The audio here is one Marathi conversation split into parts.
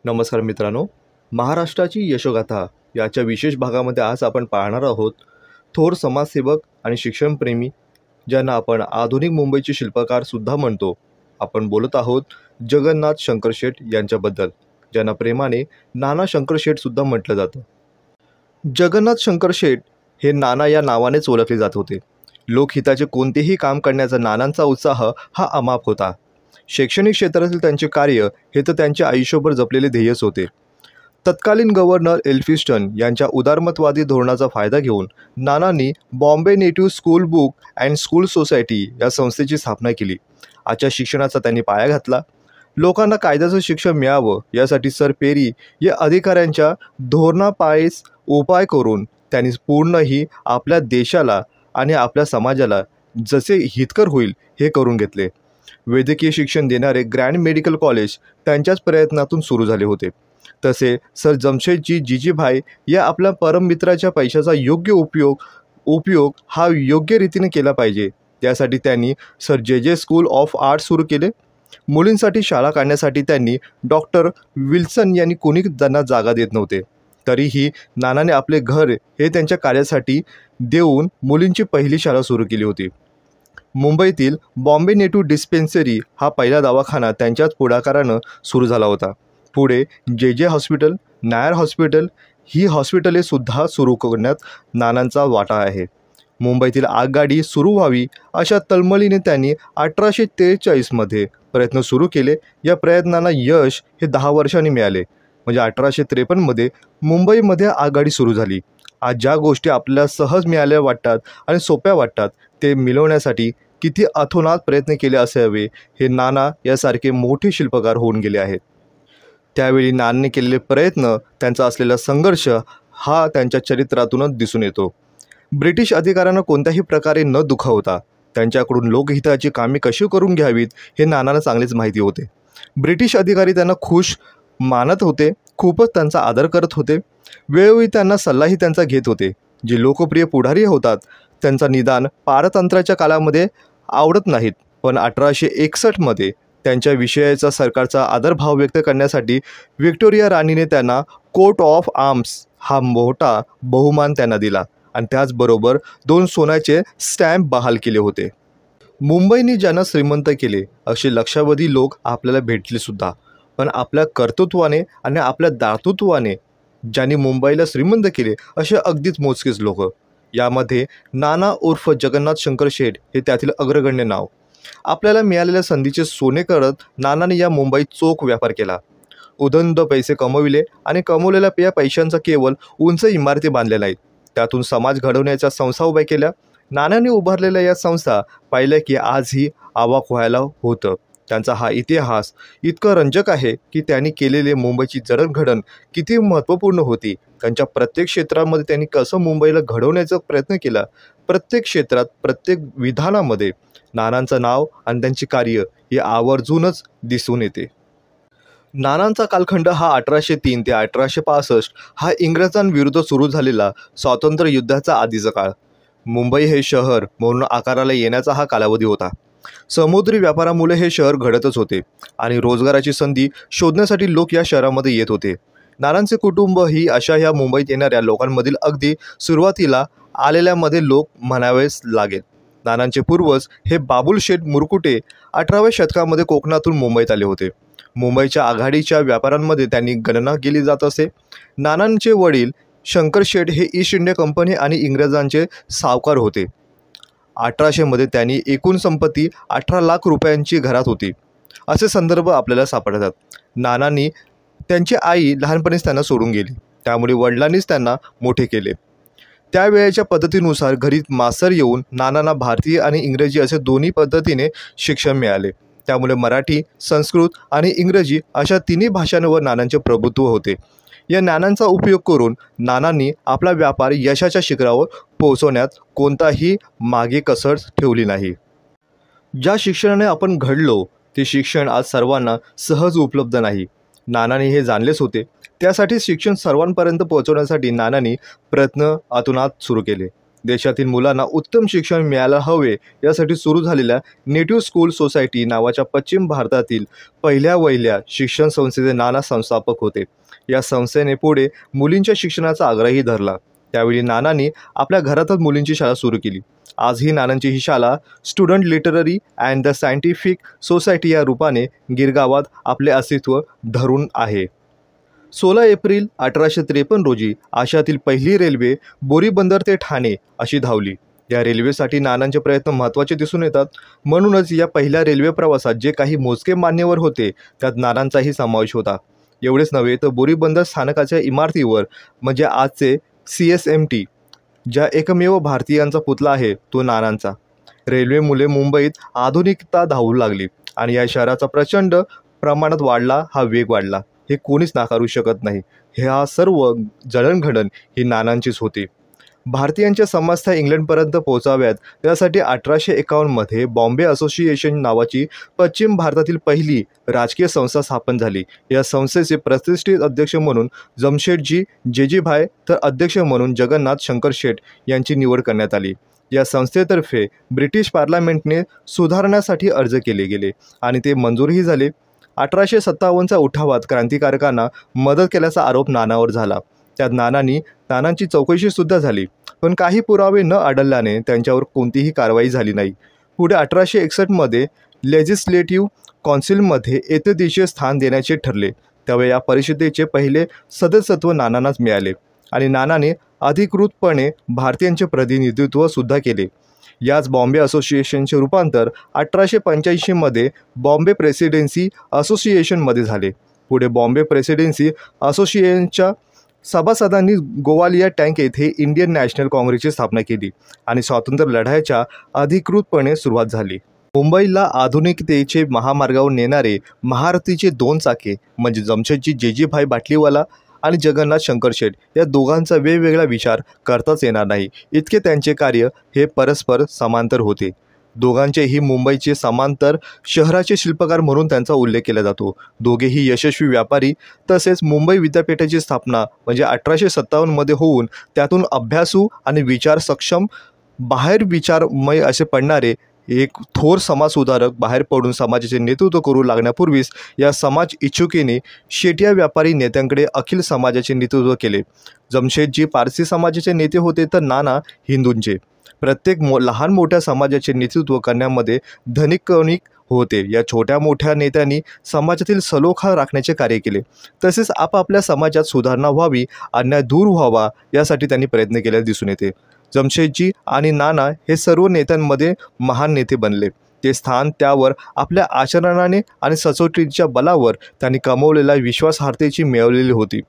नमस्कार मित्रांनो, महाराष्ट्राची यशोगाथा याच्या विशेष भागामध्ये आज आपण पाहणार आहोत थोर समाजसेवक आणि शिक्षणप्रेमी ज्यांना आपण आधुनिक मुंबईचे शिल्पकारसुद्धा म्हणतो. आपण बोलत आहोत जगन्नाथ शंकरशेठ यांच्याबद्दल, ज्यांना प्रेमाने नाना शंकरशेठसुद्धा म्हटलं जातं. जगन्नाथ शंकरशेठ हे नाना या नावानेच ओळखले जात होते. लोकहिताचे कोणतेही काम करण्याचा नानांचा उत्साह हा अमाप होता. शैक्षणिक क्षेत्रातील त्यांचे कार्य हे तर त्यांच्या आयुष्यभर जपलेले ध्येयच होते. तत्कालीन गव्हर्नर एल्फिन्स्टन यांच्या उदारमतवादी धोरणाचा फायदा घेऊन नानांनी Bombay native school book and school society या संस्थेची स्थापना केली. आजच्या शिक्षणाचा त्यांनी पाया घातला. लोकांना कायद्याचं शिक्षण मिळावं यासाठी सर पेरी या अधिकाऱ्यांच्या धोरणापायीच उपाय करून त्यांनी पूर्णही आपल्या देशाला आणि आपल्या समाजाला जसे हितकर होईल हे करून घेतले. वैद्यकीय शिक्षण देणारे ग्रँड मेडिकल कॉलेज त्यांच्याच प्रयत्नातून सुरू झाले होते. तसे सर जमशेदजी जीजीभाई या आपल्या परममित्राच्या पैशाचा योग्य उपयोग हा योग्य रीतीने केला पाहिजे, त्यासाठी त्यांनी sir J school of art सुरू केले. मुलींसाठी शाळा काढण्यासाठी त्यांनी डॉक्टर विल्सन यांनी कोणी त्यांना जागा देत नव्हते, तरीही नानाने आपले घर हे त्यांच्या कार्यासाठी देऊन मुलींची पहिली शाळा सुरू केली होती. मुंबईतील बॉम्बे नेटिव्ह डिस्पेन्सरी हा पहिला दवाखाना त्यांच्याच पुढाकारानं सुरू झाला होता. पुढे जे हॉस्पिटल, नायर हॉस्पिटल ही हॉस्पिटले सुद्धा सुरू करण्यात नानांचा वाटा आहे. मुंबईतील आगगाडी सुरू व्हावी अशा तळमळीने त्यांनी 1843मध्ये प्रयत्न सुरू केले. या प्रयत्नांना यश हे 10 वर्षांनी मिळाले. म्हणजे 1853मध्ये मुंबईमध्ये आगगाडी सुरू झाली. आज ज्या गोष्टी आपल्याला सहज मिळाल्या वाटतात आणि सोप्या वाटतात ते मिळवण्यासाठी किती अथोनात प्रयत्न केले असावे हे नाना यासारखे मोठे शिल्पकार होऊन गेले आहेत. त्यावेळी नानाने केलेले प्रयत्न, त्यांचा असलेला संघर्ष हा त्यांच्या चरित्रातूनच दिसून येतो. ब्रिटिश अधिकाऱ्यांना कोणत्याही प्रकारे न दुखावता त्यांच्याकडून लोकहिताची कामे कशी करून घ्यावीत हे नानांना चांगलेच माहिती होते. ब्रिटिश अधिकारी त्यांना खुश मानत होते, खूपच त्यांचा आदर करत होते. वेळोवेळी त्यांना सल्लाही त्यांचा घेत होते. जे लोकप्रिय पुढारी होतात त्यांचा निदान पारतंत्र्याच्या काळामध्ये आवडत नाहीत, पण 1861मध्ये त्यांच्या विषयाचा सरकारचा आदरभाव व्यक्त करण्यासाठी व्हिक्टोरिया राणीने त्यांना कोट ऑफ आर्म्स हा मोठा बहुमान त्यांना दिला आणि त्याचबरोबर 2 सोन्याचे स्टॅम्प बहाल केले होते. मुंबईने ज्यांना श्रीमंत केले असे लक्षावधी लोक आपल्याला भेटले सुद्धा, पण आपल्या कर्तृत्वाने आणि आपल्या दातृत्वाने ज्यांनी मुंबईला श्रीमंत केले असे अगदीच मोजकेच लोक. यामध्ये नाना उर्फ जगन्नाथ शंकरशेठ हे त्यातील अग्रगण्य नाव. आपल्याला मिळालेल्या संधीचे सोने करत नानाने या मुंबईत चोख व्यापार केला. उदंड पैसे कमविले आणि कमवलेल्या या पैशांचा केवळ उंच इमारती बांधल्या नाहीत, त्यातून समाज घडवण्याच्या संस्था उभ्या केल्या. नानाने उभारलेल्या या संस्था पाहिल्या की आजही अवाक व्हायला होतं. त्यांचा हा इतिहास इतकं रंजक आहे की त्यांनी केलेले मुंबईची जडणघडण किती महत्त्वपूर्ण होती. त्यांच्या प्रत्येक क्षेत्रामध्ये त्यांनी कसं मुंबईला घडवण्याचा प्रयत्न केला, प्रत्येक क्षेत्रात प्रत्येक विधानामध्ये नानांचं नाव आणि त्यांची कार्य हे आवर्जूनच दिसून येते. नानांचा कालखंड हा 1803 ते 1865 हा इंग्रजांविरुद्ध सुरू झालेला स्वातंत्र्य युद्धाचा आधीचा काळ. मुंबई हे शहर म्हणून आकाराला येण्याचा हा कालावधी होता. समुद्री व्यापारामुळे हे शहर घडतच होते आणि रोजगाराची संधी शोधण्यासाठी लोक या शहरामध्ये येत होते. नानांचे कुटुंब ही अशा ह्या मुंबईत येणाऱ्या लोकांमधील अगदी सुरुवातीला आलेल्यामध्ये लोक म्हणावेच लागेल. नानांचे पूर्वज हे बाबुल शेठ मुरकुटे 18व्या शतकामध्ये कोकणातून मुंबईत आले होते. मुंबईच्या आघाडीच्या व्यापाऱ्यांमध्ये त्यांनी गणना केली जात असे. नानांचे वडील शंकरशेठ हे ईस्ट इंडिया कंपनी आणि इंग्रजांचे सावकार होते. 1800मध्ये त्यांनी एकूण संपत्ती 18 लाख रुपयांची घरात होती असे संदर्भ आपल्याला सापडतात. नानांनी त्यांची आई लहानपणीच त्यांना सोडून गेली, त्यामुळे वडिलांनीच त्यांना मोठे केले. त्यावेळेच्या पद्धतीनुसार घरी मास्तर येऊन नानांना भारतीय आणि इंग्रजी असे दोन्ही पद्धतीने शिक्षण मिळाले. त्यामुळे मराठी, संस्कृत आणि इंग्रजी अशा तिन्ही भाषांवर नानांचे प्रभुत्व होते. या ज्ञानांचा उपयोग करून नानांनी आपला व्यापार यशाच्या शिखरावर पोहोचवण्यात कोणताही मागे कसर ठेवली नाही. ज्या शिक्षणाने आपण घडलो ते शिक्षण आज सर्वांना सहज उपलब्ध नाही. नानांनी हे जाणलेच होते. त्यासाठी शिक्षण सर्वांपर्यंत पोहोचवण्यासाठी नानांनी प्रयत्न अतोनात सुरू केले. देशातील मुलांना उत्तम शिक्षण मिळायला हवे यासाठी सुरू झालेल्या नेटिव्ह स्कूल सोसायटी नावाच्या पश्चिम भारतातील पहिल्या शिक्षण संस्थेचे नाना संस्थापक होते। या संस्थेने पुढे मुलींच्या शिक्षणाचा आग्रही धरला। त्यावेळी नानांनी आपल्या घरातच मुलींची शाळा सुरू केली। आजही नानांची ही शाळा student literary and the scientific society या रूपाने गिरगावात आपले अस्तित्व धरून आहे। 16 एप्रिल 1853 रोजी आशियातील पहिली रेल्वे बोरीबंदर ते ठाणे अशी धावली। या रेल्वेसाठी नानांचे प्रयत्न महत्त्वाचे दिसून येतात। म्हणूनच या पहिल्या रेल्वे प्रवासात जे काही मोजके मान्यवर होते त्यात नानांचाही समावेश होता। एवढेच नव्हे तर बोरीबंदर स्थानकाच्या इमारतीवर म्हणजे आजचे CSMT ज्या एकमेव भारतीयांचा पुतळा आहे तो नानांचा। रेल्वेमुळे मुंबईत आधुनिकता धावू लागली आणि या शहराचा प्रचंड प्रमाणात वेग वाढला हे कोणीच नाकारू शकत नाही। हा सर्व जडणघडण ही नानांचीच होती। भारतीयांच्या समस्या इंग्लंडपर्यंत पोहोचाव्यात यासाठी 1851 मध्ये बॉम्बे असोसिएशन नावाची पश्चिम भारतातील पहिली राजकीय संस्था स्थापन झाली। या संस्थेचे प्रतिष्ठित अध्यक्ष म्हणून जमशेदजी जेजीभाई तर अध्यक्ष म्हणून जगन्नाथ शंकर शेठ यांची निवड करण्यात आली। या संस्थेतर्फे ब्रिटिश पार्लमेंटने सुधारण्यासाठी अर्ज केले गेले आणि ते मंजूरही झाले। 1857च्या उठावात क्रांतिकारकांना मदत केल्याचा आरोप नानावर झाला। त्यात नानांची चौकशी सुद्धा झाली, पण काही पुरावे न आढळल्याने त्यांच्यावर कोणतीही कारवाई झाली नाही। पुढे 1861 मध्ये लेजिस्लेटिव्ह काउन्सिलमध्ये एकदिशीय स्थान देण्याचे ठरले। तेव्हा या परिषदेचे पहिले सदस्यत्व नानांनाच मिळाले आणि नानाने अधिकृतपणे भारतीयांचे प्रतिनिधित्व सुद्धा केले। याच बॉम्बे असोसिएशनचे रूपांतर 1885 मध्ये बॉम्बे प्रेसिडेन्सी असोसिएशनमध्ये झाले। पुढे बॉम्बे प्रेसिडेन्सी असोसिएशनच्या सभासदांनी गोवालिया टँक येथे इंडियन नॅशनल काँग्रेसची स्थापना केली आणि स्वातंत्र्य लढ्याच्या अधिकृतपणे सुरुवात झाली। मुंबईला आधुनिकतेचे महामार्गावर नेणारे महारथीचे 2 चाके म्हणजे जमशेदजी जेजीभाई बाटलीवाला आणि जगन्नाथ शंकर शेठ या दोघांचा वेगवेगळा विचार करताच येणार नाही, इतके त्यांचे कार्य हे परस्पर समांतर होते। दोघांचेही मुंबईचे समांतर शहराचे शिल्पकार म्हणून त्यांचा उल्लेख केला जातो। दोघेही यशस्वी व्यापारी तसेच मुंबई विद्यापीठाची स्थापना म्हणजे 1857 मध्ये होऊन त्यातून अभ्यासू आणि विचार सक्षम बाहेर विचारमय असे पडणारे एक थोर समाजसुधारक बाहेर पडून समाजाचे नेतृत्व करू लागण्यापूर्वीच या समाज इच्छुकीने शेटिया व्यापारी नेत्यांकडे अखिल समाजाचे नेतृत्व केले। जमशेदजी पारसी समाजाचे नेते होते तर नाना हिंदूंचे। प्रत्येक लहान मोठ्या समाजाचे नेतृत्व करण्यामध्ये धनिक होते। या छोट्या मोठ्या नेत्यांनी समाजातील सलोखा राखण्याचे कार्य केले, तसेच आपापल्या समाजात सुधारणा व्हावी, अन्याय दूर व्हावा यासाठी त्यांनी प्रयत्न केल्याचे दिसून येते। जमशेदजी आणि नाना हे सर्व नेत्यांमध्ये महान नेते बनले। ते स्थान त्यावर आपल्या आचरणाने आणि सचोटीच्या बलावर त्यांनी कमवलेल्या विश्वासार्हतेची मिळवलेली होती।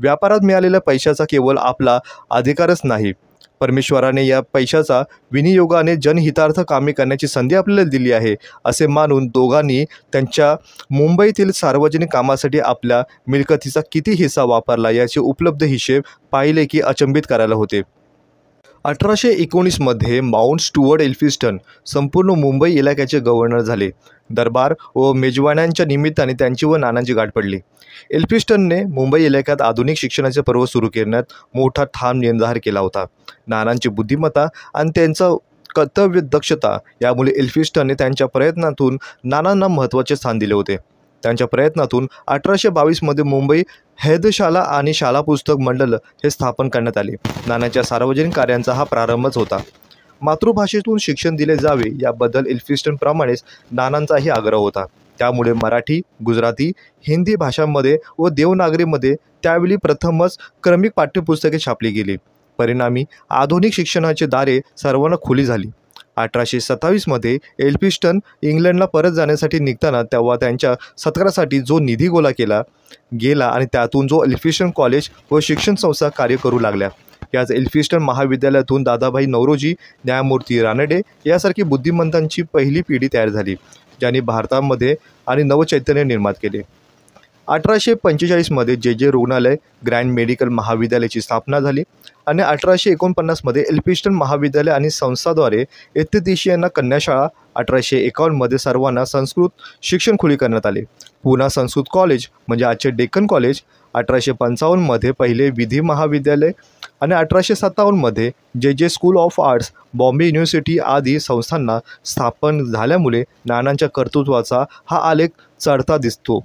व्यापारात मिळालेल्या पैशाचा केवळ आपला अधिकारच नाही, परमेश्वराने या पैशाचा विनियोगाने जनहितार्थ कामे करण्याची संधी आपल्याला दिली आहे असे मानून दोघांनी त्यांच्या मुंबईतील सार्वजनिक कामासाठी आपल्या मिळकतीचा किती हिस्सा वापरला याचे उपलब्ध हिशेब पाहिले की अचंबित करायला होते। 1819 मध्ये माउंट स्टुअर्ट एल्फिन्स्टन संपूर्ण मुंबई इलाक्याचे गव्हर्नर झाले। दरबार व मेजवान्यांच्या निमित्ताने त्यांची व नानांची गाठ पडली। एल्फिन्स्टनने मुंबई इलाक्यात आधुनिक शिक्षणाचे पर्व सुरू करण्यात मोठा ठाम निर्धार केला होता। नानांची बुद्धिमत्ता आणि त्यांचा कर्तव्य दक्षता यामुळे एल्फिन्स्टनने त्यांच्या प्रयत्नातून नानांना महत्त्वाचे स्थान दिले होते। त्यांच्या प्रयत्नातून 1822 मध्ये मुंबई हैदशाला आणि शाला पुस्तक मंडळ हे स्थापन करण्यात आले। नानांच्या सार्वजनिक कार्यांचा हा प्रारंभच होता। मातृभाषेतून शिक्षण दिले जावे याबद्दल एल्फिन्स्टनप्रमाणेच नानांचाही आग्रह होता। त्यामुळे मराठी, गुजराती, हिंदी भाषांमध्ये व देवनागरीमध्ये त्यावेळी प्रथमच क्रमिक पाठ्यपुस्तके छापली गेली। परिणामी आधुनिक शिक्षणाची दारे सर्वांना खुली झाली। 1827 मध्ये एल्फिन्स्टन इंग्लंडला परत जाण्यासाठी निघताना तेव्हा त्यांच्या सत्कारासाठी जो निधी गोळा केला गेला आणि त्यातून जो एल्फिन्स्टन कॉलेज व शिक्षण संस्था कार्य करू लागल्या। याच एल्फिन्स्टन महाविद्यालयातून दादाभाई नौरोजी, न्यायमूर्ती रानडे यासारखी बुद्धिमंतांची पहिली पिढी तयार झाली, ज्यांनी भारतामध्ये आणि नवचैतन्य निर्माण केले। 1845 मध्ये जे रुग्णालय ग्रँड मेडिकल महाविद्यालयाची स्थापना झाली आणि 1849 मध्ये एल्फिन्स्टन महाविद्यालय आणि संस्थाद्वारे एकदिशीयांना कन्याशाळा, 1851 मध्ये सर्वांना संस्कृत शिक्षण खुले करण्यात आले। पुन्हा संस्कृत कॉलेज म्हणजे आजचे डेक्कन कॉलेज, 1855 मध्ये पहिले विधी महाविद्यालय, आणि 1857मध्ये जे school of arts, Bombay university आदी संस्थांना स्थापन झाल्यामुळे नानांच्या कर्तृत्वाचा हा आलेख चढता दिसतो.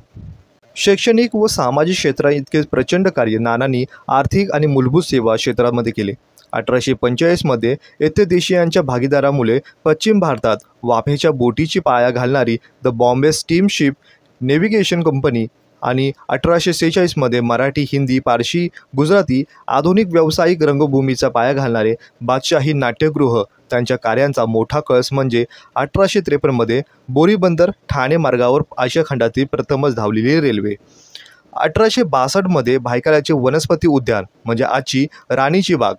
शैक्षणिक व सामाजिक क्षेत्रात इतके प्रचंड कार्य नानांनी आर्थिक आणि मूलभूत सेवा क्षेत्रामध्ये केले. 1845मध्ये येथे देशीयांच्या भागीदारामुळे पश्चिम भारतात वाफेच्या बोटीची पाया घालणारी the Bombay steamship navigation company आणि 1846मध्ये मराठी, हिंदी, पारशी, गुजराती आधुनिक व्यावसायिक रंगभूमीचा पाया घालणारे बादशाही नाट्यगृह त्यांच्या कार्यांचा मोठा कळस म्हणजे 1853मध्ये बोरीबंदर ठाणे मार्गावर आशिया खंडातील प्रथमच धावलेली रेल्वे. 1862मध्ये भायखळ्याचे वनस्पती उद्यान म्हणजे आजची राणीची बाग,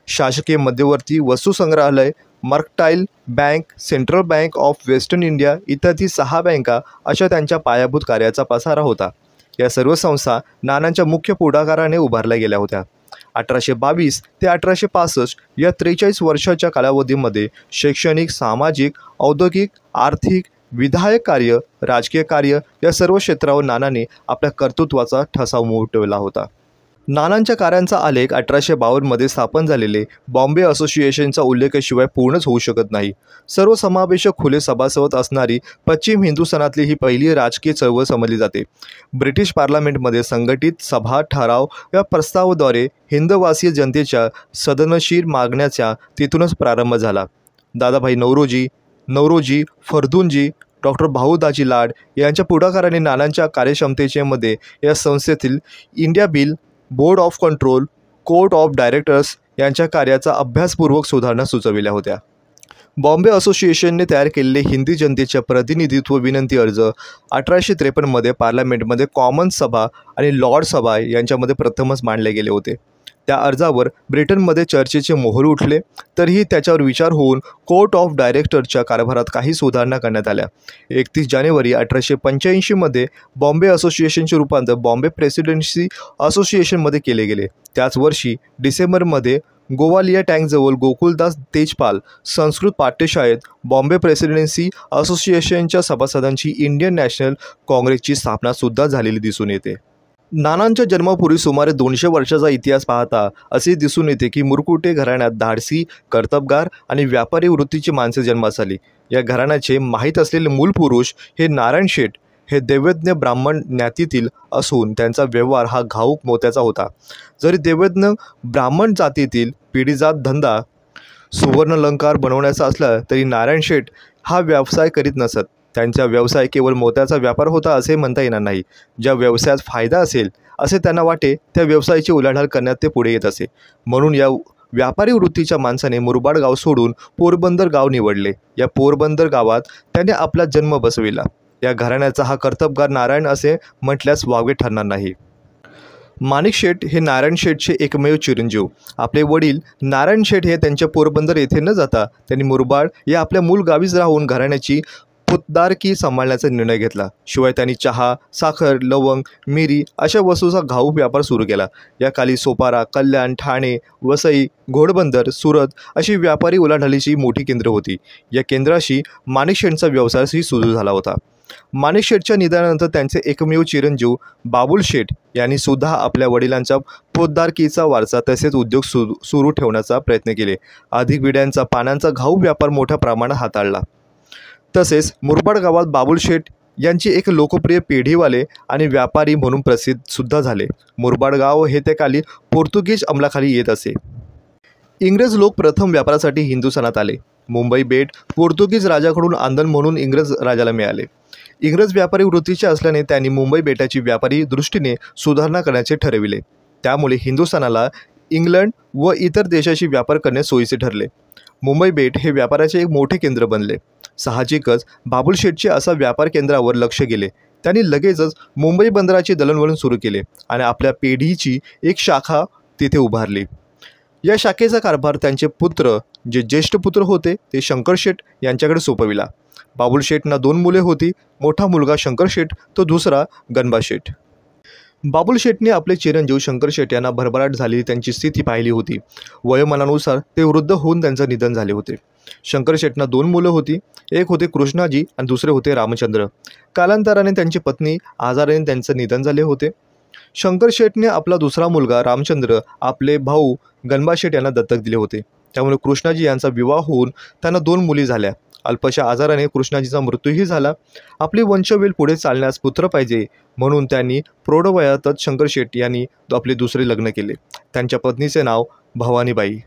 शासकीय मध्यवर्ती वस्तू संग्रहालय, mercantile bank, central bank of western India इत्यादी 6 बँका अशा त्यांच्या पायाभूत कार्याचा पसारा होता. या सर्व संस्था नानांच्या मुख्य पुढाकाराने उभारल्या गेल्या होत्या. 1822 ते 1865 या 43 वर्षाच्या कालावधीमध्ये शैक्षणिक, सामाजिक, औद्योगिक, आर्थिक, विधायक कार्य, राजकीय कार्य या सर्व क्षेत्रावर नानांनी आपल्या कर्तृत्वाचा ठसा उमटवला होता. नानांच्या कार्यांचा आलेख 1852मध्ये स्थापन झालेले बॉम्बे असोसिएशनचा उल्लेखाशिवाय पूर्णच होऊ शकत नाही. सर्वसमावेशक खुले सभासद असणारी पश्चिम हिंदुस्थानातली ही पहिली राजकीय चळवळ समजली जाते. ब्रिटिश पार्लमेंटमध्ये संघटित सभा ठराव या प्रस्तावाद्वारे हिंदवासीय जनतेच्या सदनशीर मागण्याचा तिथूनच प्रारंभ झाला. दादाभाई नौरोजी, फर्दुनजी, डॉक्टर भाऊदाजी लाड यांच्या पुढाकाराने नानांच्या कार्यक्षमतेचे मध्ये या संस्थेतील India bill, board of control, court of directors यांच्या कार्याचा अभ्यासपूर्वक सुधारणा सुचविल्या होत्या. बॉम्बे असोसिएशनने तयार केलेले हिंदी जनतेच्या प्रतिनिधित्व विनंती अर्ज 1853मध्ये पार्लमेंटमध्ये कॉमन्स सभा आणि लॉर्ड सभा यांच्यामध्ये प्रथमच मांडले गेले होते. त्या अर्जावर ब्रिटनमध्ये चर्चेचे मोहर उठले, तरीही त्याच्यावर विचार होऊन कोर्ट ऑफ डायरेक्टरच्या कारभारात काही सुधारणा करण्यात आल्या. 31 जानेवारी 1885मध्ये बॉम्बे असोसिएशनचे रूपांतर बॉम्बे प्रेसिडेन्सी असोसिएशनमध्ये केले गेले. त्याच वर्षी डिसेंबरमध्ये गोवालिया टँकजवळ गोकुलदास तेजपाल संस्कृत पाठ्यशाळेत बॉम्बे प्रेसिडेन्सी असोसिएशनच्या सभासदांची इंडियन नॅशनल काँग्रेसची स्थापनासुद्धा झालेली दिसून येते. नानांच्या जन्मापूर्वी सुमारे 200 वर्षाचा इतिहास पाहता असे दिसून येते की मुरकुटे घराण्यात धाडसी, कर्तबगार आणि व्यापारी वृत्तीची माणसे जन्मास आली. या घराण्याचे माहीत असलेले मूल पुरुष हे नारायण शेठ हे दैवज्ञ ब्राह्मण ज्ञातीतील असून त्यांचा व्यवहार हा घाऊक मोत्याचा होता. जरी दैवज्ञ ब्राह्मण जातीतील पिढीजात धंदा सुवर्णलंकार बनवण्याचा असला तरी नारायण शेठ हा व्यवसाय करीत नसत. त्यांचा व्यवसाय केवळ मोत्याचा व्यापार होता असे म्हणता येणार नाही. ज्या व्यवसायात फायदा असेल असे त्यांना वाटे त्या व्यवसायाची उलाढाल करण्यात ते पुढे येत असे. म्हणून या व्यापारी वृत्तीच्या माणसाने मुरबाड गाव सोडून पोरबंदर गाव निवडले. या पोरबंदर गावात त्याने आपला जन्म बसविला. या घराण्याचा हा कर्तबगार नारायण असे म्हटल्यास वावगे ठरणार नाही. माणिक शेठ हे नारायण शेठचे एकमेव चिरंजीव. आपले वडील नारायण शेठ हे त्यांच्या पोरबंदर येथे न जाता त्यांनी मुरबाड या आपल्या मूळ गावीच राहून घराण्याची पोतदारकी सांभाळण्याचा निर्णय घेतला. शिवाय त्यांनी चहा, साखर, लवंग, मिरी अशा वस्तूंचा घाऊक व्यापार सुरू केला. या काली सोपारा, कल्याण, ठाणे, वसई, घोडबंदर, सुरत अशी व्यापारी उलाढालीची मोठी केंद्र होती. या केंद्राशी माणिकशेठचा व्यवसायही सुरू झाला होता. माणिकशेठच्या निधनानंतर त्यांचे एकमेव चिरंजीव बाबुल शेठ यांनी सुद्धा आपल्या वडिलांच्या पोतदारकीचा वारसा तसेच उद्योग सुरू ठेवण्याचा प्रयत्न केले. अधिक विड्यांचा पानांचा घाऊक व्यापार मोठ्या प्रमाणात हाताळला. तसेच मुरबाड गावात बाबुल शेठ यांची एक लोकप्रिय पेढीवाले आणि व्यापारी म्हणून प्रसिद्ध सुद्धा झाले. मुरबाड गाव हे त्याकाली पोर्तुगीज अंमलाखाली येत असे. इंग्रज लोक प्रथम व्यापारासाठी हिंदुस्थानात आले. मुंबई बेट पोर्तुगीज राजाकडून आंदण म्हणून इंग्रज राजाला मिळाले. इंग्रज व्यापारी वृत्तीचे असल्याने त्यांनी मुंबई बेटाची व्यापारी दृष्टीने सुधारणा करण्याचे ठरविले. त्यामुळे हिंदुस्थानाला इंग्लंड व इतर देशाशी व्यापार करणे सोयीचे ठरले. मुंबई बेट हे व्यापाराचे एक मोठे केंद्र बनले. साहजिकच बाबुल शेठचे असा व्यापार केंद्रावर लक्ष गेले. त्यांनी लगेचच मुंबई बंदराचे दळणवळण सुरू केले आणि आपल्या पेढीची एक शाखा तिथे उभारली. या शाखेचा कारभार त्यांचे पुत्र जे ज्येष्ठ पुत्र होते ते शंकर शेठ यांच्याकडे सोपविला. बाबुल शेठना 2 मुले होती. मोठा मुलगा शंकर शेठ, तो दुसरा गणबा शेठ. बाबुल शेठने आपले चिरंजीव शंकर शेठ यांना भरभराट झालेली त्यांची स्थिती पाहिली होती. वयोमानानुसार ते वृद्ध होऊन त्यांचे निधन झाले होते. शंकर शेठना 2 मुलं होती. एक होते कृष्णाजी आणि दुसरे होते रामचंद्र. कालांतराने त्यांची पत्नी आजाराने त्यांचे निधन झाले होते. शंकर शेठने आपला दुसरा मुलगा रामचंद्र आपले भाऊ गणबा शेठ यांना दत्तक दिले होते। त्यामुळे कृष्णाजी यांचा विवाह होऊन त्यांना 2 मुली झाल्या। अल्पशा आजाराने कृष्णाजीचा मृत्यूही झाला। आपली वंशवेल पुढे चालण्यास पुत्र पाहिजे म्हणून त्यांनी प्रौढवयातच शंकर शेठ यांनी आपले दुसरे लग्न केले। त्यांच्या पत्नीचे नाव भवानीबाई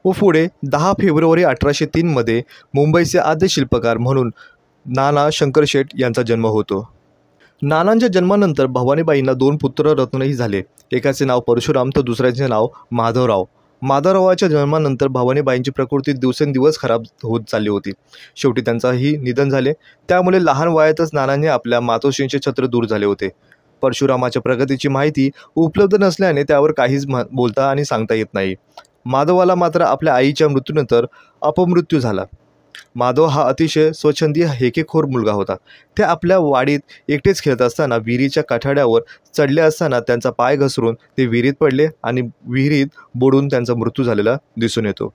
व पुढे 10 फेब्रुवारी 1803 मध्ये मुंबईचे आद्य शिल्पकार म्हणून नाना शंकर शेठ यांचा जन्म होतो। नानांच्या जन्मानंतर भवानीबाईंना 2 पुत्ररत्नही झाले। एकाचे नाव परशुराम तर दुसऱ्याचे नाव माधवराव। माधवरावाच्या जन्मानंतर भवानीबाईंची प्रकृती दिवसेंदिवस खराब होत चालली होती। शेवटी त्यांचाही निधन झाले। त्यामुळे लहान वयातच नानांनी आपल्या मातोश्रींचे छत्र दूर झाले होते। परशुरामाच्या प्रगतीची माहिती उपलब्ध नसल्याने त्यावर काहीच बोलता आणि सांगता येत नाही। माधवाला मात्र आपल्या आईच्या मृत्यूनंतर अपमृत्यू झाला। माधव हा अतिशय स्वच्छंदी हेकेखोर मुलगा होता। ते आपल्या वाडीत एकटेच खेळत असताना विहिरीच्या काठाड्यावर चढले असताना त्यांचा पाय घसरून ते विहिरीत पडले आणि विहिरीत बुडून त्यांचा मृत्यू झालेला दिसून येतो।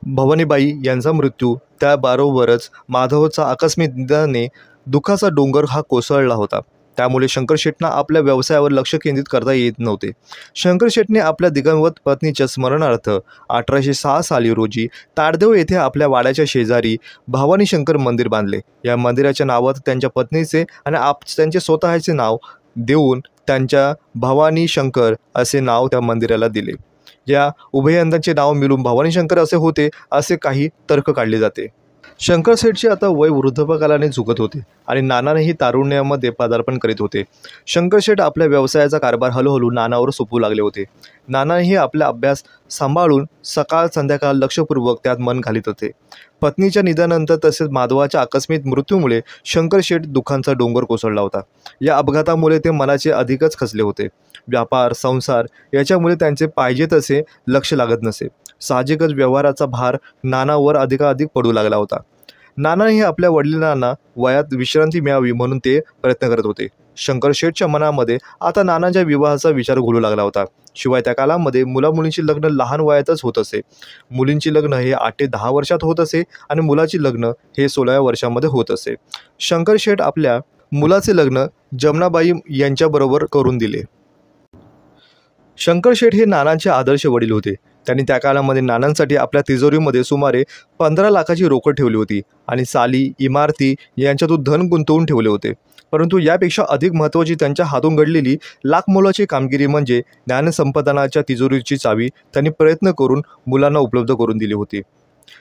भवानीबाई यांचा मृत्यू त्याबरोबरच माधवचा आकस्मिक निधनाने दुःखाचा डोंगर हा कोसळला होता। त्यामुळे शंकर शेठना आपल्या व्यवसायावर लक्ष केंद्रित करता येत नव्हते। शंकर शेठने आपल्या दिगंगत पत्नीच्या स्मरणार्थ 1806 साली रोजी ताडदेव येथे आपल्या वाड्याच्या शेजारी भवानी शंकर मंदिर बांधले। या मंदिराच्या नावात त्यांच्या पत्नीचे आणि त्यांचे स्वतःचे नाव देऊन त्यांच्या भवानी शंकर असे नाव त्या मंदिराला दिले। या उभयंतांचे नाव मिळून भवानी शंकर असे होते असे काही तर्क काढले जाते। शंकर शेठचे आता वय वृद्धापकालाने झुकत होते आणि नानानेही तारुण्यामध्ये पदार्पण करीत होते। शंकर शेठ आपल्या व्यवसायाचा कारभार हळूहळू नानावर सोपवू लागले होते। नानाही आपला अभ्यास सांभाळून सकाळ संध्याकाळ लक्षपूर्वक त्यात मन घालीत होते। पत्नीच्या निधनानंतर तसेच माधवाच्या आकस्मिक मृत्यूमुळे शंकर शेठ दुःखांचा डोंगर कोसळला होता। या अपघातामुळे ते मनाचे अधिकच खचले होते। व्यापार संसार याच्यामुळे त्यांचे पाहिजे तसे लक्ष लागत नसे। साहजिकच व्यवहाराचा भार नानावर अधिकाधिक पडू लागला होता। नानाही आपल्या वडिलांना वयात विश्रांती मिळावी म्हणून ते प्रयत्न करत होते। शंकर शेठच्या मनामध्ये आता नानांच्या विवाहाचा विचार घोलू लागला होता। शिवाय त्या काळामध्ये मुलामुलींची लग्न लहान वयातच होत असे। मुलींची लग्न हे 8 ते 10 वर्षात होत असे आणि मुलाची लग्न हे 16व्या वर्षामध्ये होत असे। शंकर शेठ आपल्या मुलाचे लग्न जमनाबाई यांच्याबरोबर करून दिले। शंकर शेठ हे नानांचे आदर्श वडील होते। त्यांनी त्या काळामध्ये नानांसाठी आपल्या तिजोरीमध्ये सुमारे 15 लाखाची रोकड ठेवली होती आणि चाली इमारती यांच्यातून धन गुंतवून ठेवले होते। परंतु यापेक्षा अधिक महत्त्वाची त्यांच्या हातून घडलेली लाखमोलाची कामगिरी म्हणजे ज्ञानसंपादनाच्या तिजोरीची चावी त्यांनी प्रयत्न करून मुलांना उपलब्ध करून दिली होती।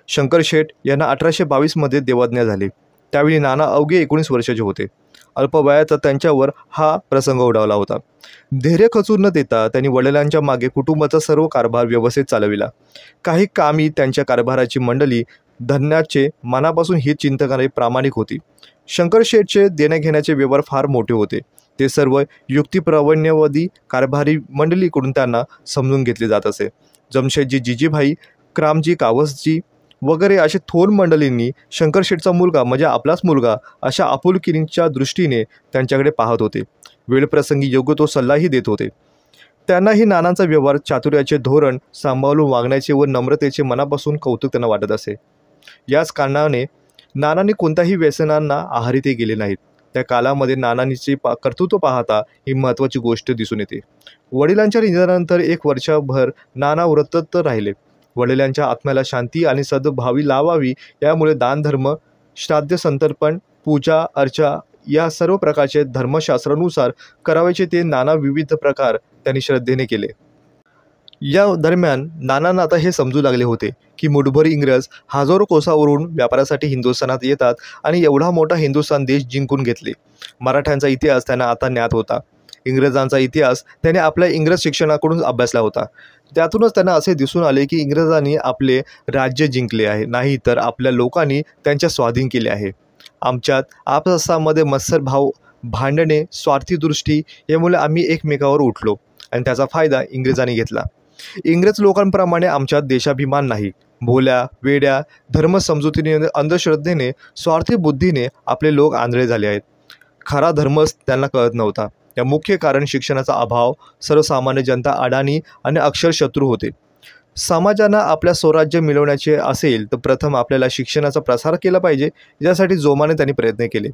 शंकर शेठ यांना 1822 मध्ये देवाज्ञा झाली। त्यावेळी नाना अवघे 19 वर्षाचे होते। अल्पवयात त्यांच्यावर हा प्रसंग ओढावला होता। धैर्य खचू न देता त्यांनी वडिलांच्या मागे कुटुंबाचा सर्व कारभार व्यवस्थित चालविला। काही कामी त्यांच्या कारभाराची मंडळी धन्याचे मनापासून हित चिंतनाने प्रामाणिक होती। शंकर शेठचे देण्याघेण्याचे व्यवहार फार मोठे होते। ते सर्व युक्तिप्रावीण्यवादी कारभारी मंडळीकडून त्यांना समजून घेतले जात असे। जमशेदजी जिजीभाई क्रामजी कावसजी वगैरे असे थोर मंडळींनी शंकर शेठचा मुलगा म्हणजे आपलाच मुलगा अशा आपुलकीच्या दृष्टीने त्यांच्याकडे पाहत होते। वेळप्रसंगी योग्य तो सल्लाही देत होते। त्यांनाही नानांचा व्यवहार चातुर्याचे धोरण सांभाळून वागण्याचे व नम्रतेचे मनापासून कौतुक त्यांना वाटत असे। याच कारणाने नानांनी कोणत्याही व्यसनांना आहारी ते गेले नाहीत। त्या काळामध्ये नानांचे कर्तृत्व पाहता ही महत्त्वाची गोष्ट दिसून येते। वडिलांच्या निधनानंतर 1 वर्षभर नाना व्रतत राहिले। वडिलांच्या आत्म्याला शांती आणि सद्भावी लावावी यामुळे दानधर्म श्राद्ध संतर्पण पूजा अर्चा या सर्व प्रकारचे धर्मशास्त्रानुसार करावयाचे ते नाना विविध प्रकार त्यांनी श्रद्धेने केले। या दरम्यान नानांना आता हे समजू लागले होते की मुठभर इंग्रज हजारो कोसावरून व्यापारासाठी हिंदुस्थानात येतात आणि एवढा मोठा हिंदुस्थान देश जिंकून घेतले। मराठ्यांचा इतिहास त्यांना आता ज्ञात होता। इंग्रजांचा इतिहास त्याने आपल्या इंग्रज शिक्षणाकडून अभ्यासला होता। त्यातूनच त्यांना असे दिसून आले की इंग्रजांनी आपले राज्य जिंकले आहे, नाही तर आपल्या लोकांनी त्यांच्या स्वाधीन केले आहे। आमच्यात आपसामध्ये मत्सर भाव भांडणे स्वार्थी दृष्टी यामुळे आम्ही एकमेकावर उठलो आणि त्याचा फायदा इंग्रजांनी घेतला। इंग्रज लोकांप्रमाणे आमच्यात देशाभिमान नाही। भोल्या वेड्या धर्मसमजुतीने अंधश्रद्धेने स्वार्थी बुद्धीने आपले लोक आंधळे झाले आहेत। खरा धर्मच त्यांना कळत नव्हता। या मुख्य कारण शिक्षणाचा अभाव, सर्वसामान्य जनता अडाणी आणि अक्षरशत्रू होते। समाजांना आपल्या स्वराज्य मिळवण्याचे असेल तर प्रथम आपल्याला शिक्षणाचा प्रसार केला पाहिजे। यासाठी जोमाने त्यांनी प्रयत्न केले।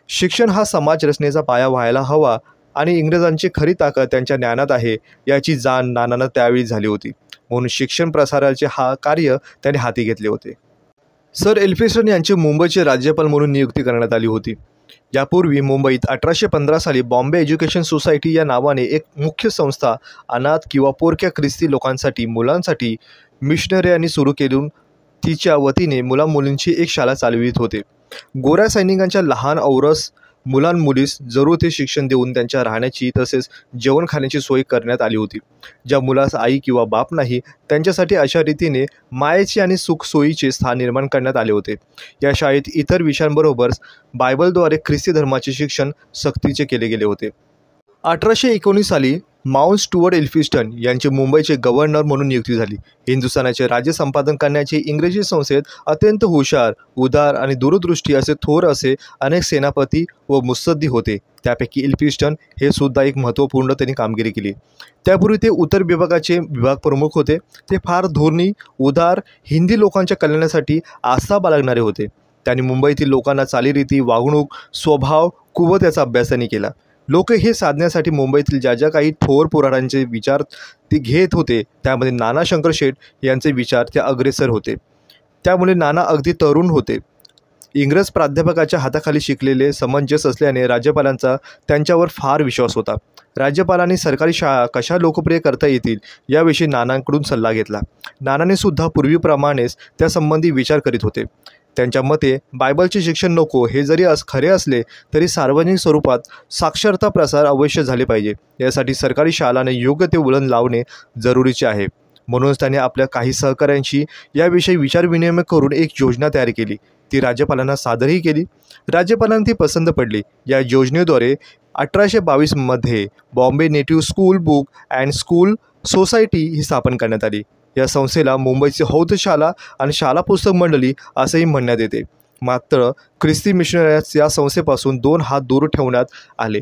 शिक्षण हा समाज रचनेचा पाया व्हायला हवा आणि इंग्रजांची खरी ताकद त्यांच्या ज्ञानात आहे याची जाण नानांना त्यावेळी झाली होती. म्हणून शिक्षण प्रसाराचे कार्य त्यांनी हाती घेतले होते. सर एल्फिन्स्टन यांची मुंबईचे राज्यपाल म्हणून नियुक्ती करण्यात आली होती. यापूर्वी मुंबईत 1815 साली बॉम्बे एज्युकेशन सोसायटी या नावाने एक मुख्य संस्था अनाथ किंवा पोरक्या ख्रिस्ती लोकांसाठी मुलांसाठी मिशनऱ्यांनी सुरू केली. तिच्या वतीने मुलामुलींची एक शाळा चालवित होते. गोऱ्या सैनिकांच्या लहान औरस मुलांमुलीस जरूर ते शिक्षण देऊन त्यांच्या राहण्याची तसेच जेवण खाण्याची सोय करण्यात आली होती. ज्या मुलास आई किंवा बाप नाही त्यांच्यासाठी अशा रीतीने मायेचे आणि सुखसोयीचे स्थान निर्माण करण्यात आले होते. या शाळेत इतर विषयांबरोबर बायबलद्वारे ख्रिस्ती धर्माचे शिक्षण सक्तीचे केले गेले होते. 1819 साली माउंट स्टुअर्ट एल्फिन्स्टन यांची मुंबईचे गव्हर्नर म्हणून नियुक्ती झाली. हिंदुस्थानाचे राज्य संपादन करण्याचे इंग्रजी संसदेत अत्यंत हुशार, उदार आणि दूरदृष्टी असे थोर असे अनेक सेनापती व मुत्सद्दी होते. त्यापैकी एल्फिन्स्टन हे सुद्धा एक महत्त्वपूर्ण त्यांनी कामगिरी केली. त्यापूर्वी ते उत्तर विभागाचे विभाग प्रमुख होते. ते फार धोरणी, उदार, हिंदी लोकांच्या कल्याणासाठी आस्था बाळगणारे होते. त्यांनी मुंबईतील लोकांना चालीरीती, वागणूक, स्वभाव, कुवत याचा अभ्यास त्यांनी केला. लोक हे साधण्यासाठी मुंबईतील ज्या ज्या काही थोर पुराणांचे विचार ते घेत होते त्यामध्ये नाना शंकर शेठ यांचे विचार ते अग्रेसर होते. त्यामुळे नाना अगदी तरुण होते. इंग्रज प्राध्यापकाच्या हाताखाली शिकलेले समंजस असल्याने राज्यपालांचा त्यांच्यावर फार विश्वास होता. राज्यपालांनी सरकारी शाळा कशा लोकप्रिय करता येतील याविषयी नानांकडून सल्ला घेतला. नानाने सुद्धा पूर्वीप्रमाणेच त्यासंबंधी विचार करीत होते. त्यांच्या मते बायबलचे शिक्षण नको हे जरी खरे असले तरी सार्वजनिक स्वरूपात साक्षरता प्रसार अवश्य झाले पाहिजे. यासाठी सरकारी शाळांना योग्य ते वळण लावणे जरुरीचे आहे. म्हणूनच त्याने आपल्या काही सहकाऱ्यांशी याविषयी विचारविनिमय करून एक योजना तयार केली. ती राज्यपालांना सादरही केली. राज्यपालांना ती पसंत पडली. या योजनेद्वारे 1822 मध्ये Bombay native school book and school society ही स्थापन करण्यात आली. या संस्थेला मुंबईची हौदशाला आणि शाला पुस्तक मंडळी असेही म्हणण्यात येते. मात्र ख्रिस्ती मिशनऱ्यास या संस्थेपासून 2 हात दूर ठेवण्यात आले.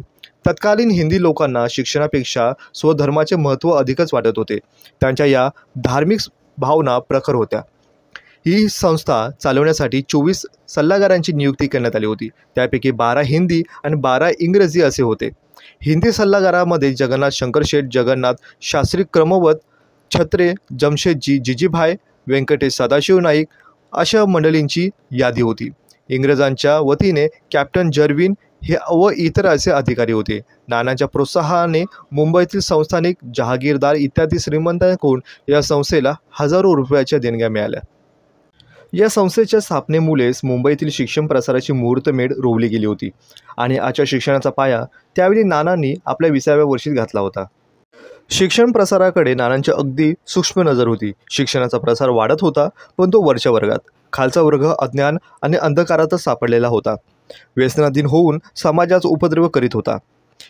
तत्कालीन हिंदी लोकांना शिक्षणापेक्षा स्वधर्माचे महत्त्व अधिकच वाटत होते. त्यांच्या या धार्मिक भावना प्रखर होत्या. ही संस्था चालवण्यासाठी 24 सल्लागारांची नियुक्ती करण्यात आली होती. त्यापैकी 12 हिंदी आणि 12 इंग्रजी असे होते. हिंदी सल्लागारामध्ये जगन्नाथ शंकर शेठ, जगन्नाथ शास्त्री क्रमवत, छत्रे, जमशेदजी, जिजीभाई, व्यंकटेश सदाशिव नाईक अशा मंडळींची यादी होती. इंग्रजांच्या वतीने कॅप्टन जर्विन हे व इतर असे अधिकारी होते. नानांच्या प्रोत्साहनाने मुंबईतील संस्थानिक, जहागीरदार इत्यादी श्रीमंतांकडून या संस्थेला हजारो रुपयाच्या देणग्या मिळाल्या. या संस्थेच्या स्थापनेमुळेच मुंबईतील शिक्षण प्रसाराची मुहूर्तमेढ रोवली गेली होती आणि आजच्या शिक्षणाचा पाया त्यावेळी नानांनी आपल्या 20व्या वर्षीत घातला होता. शिक्षण प्रसाराकडे नानांची अगदी सूक्ष्म नजर होती. शिक्षणाचा प्रसार वाढत होता पण तो वरच्या वर्गात. खालचा वर्ग अज्ञान आणि अंधकारातच सापडलेला होता. व्यसनाधीन होऊन समाजाचा उपद्रव करीत होता.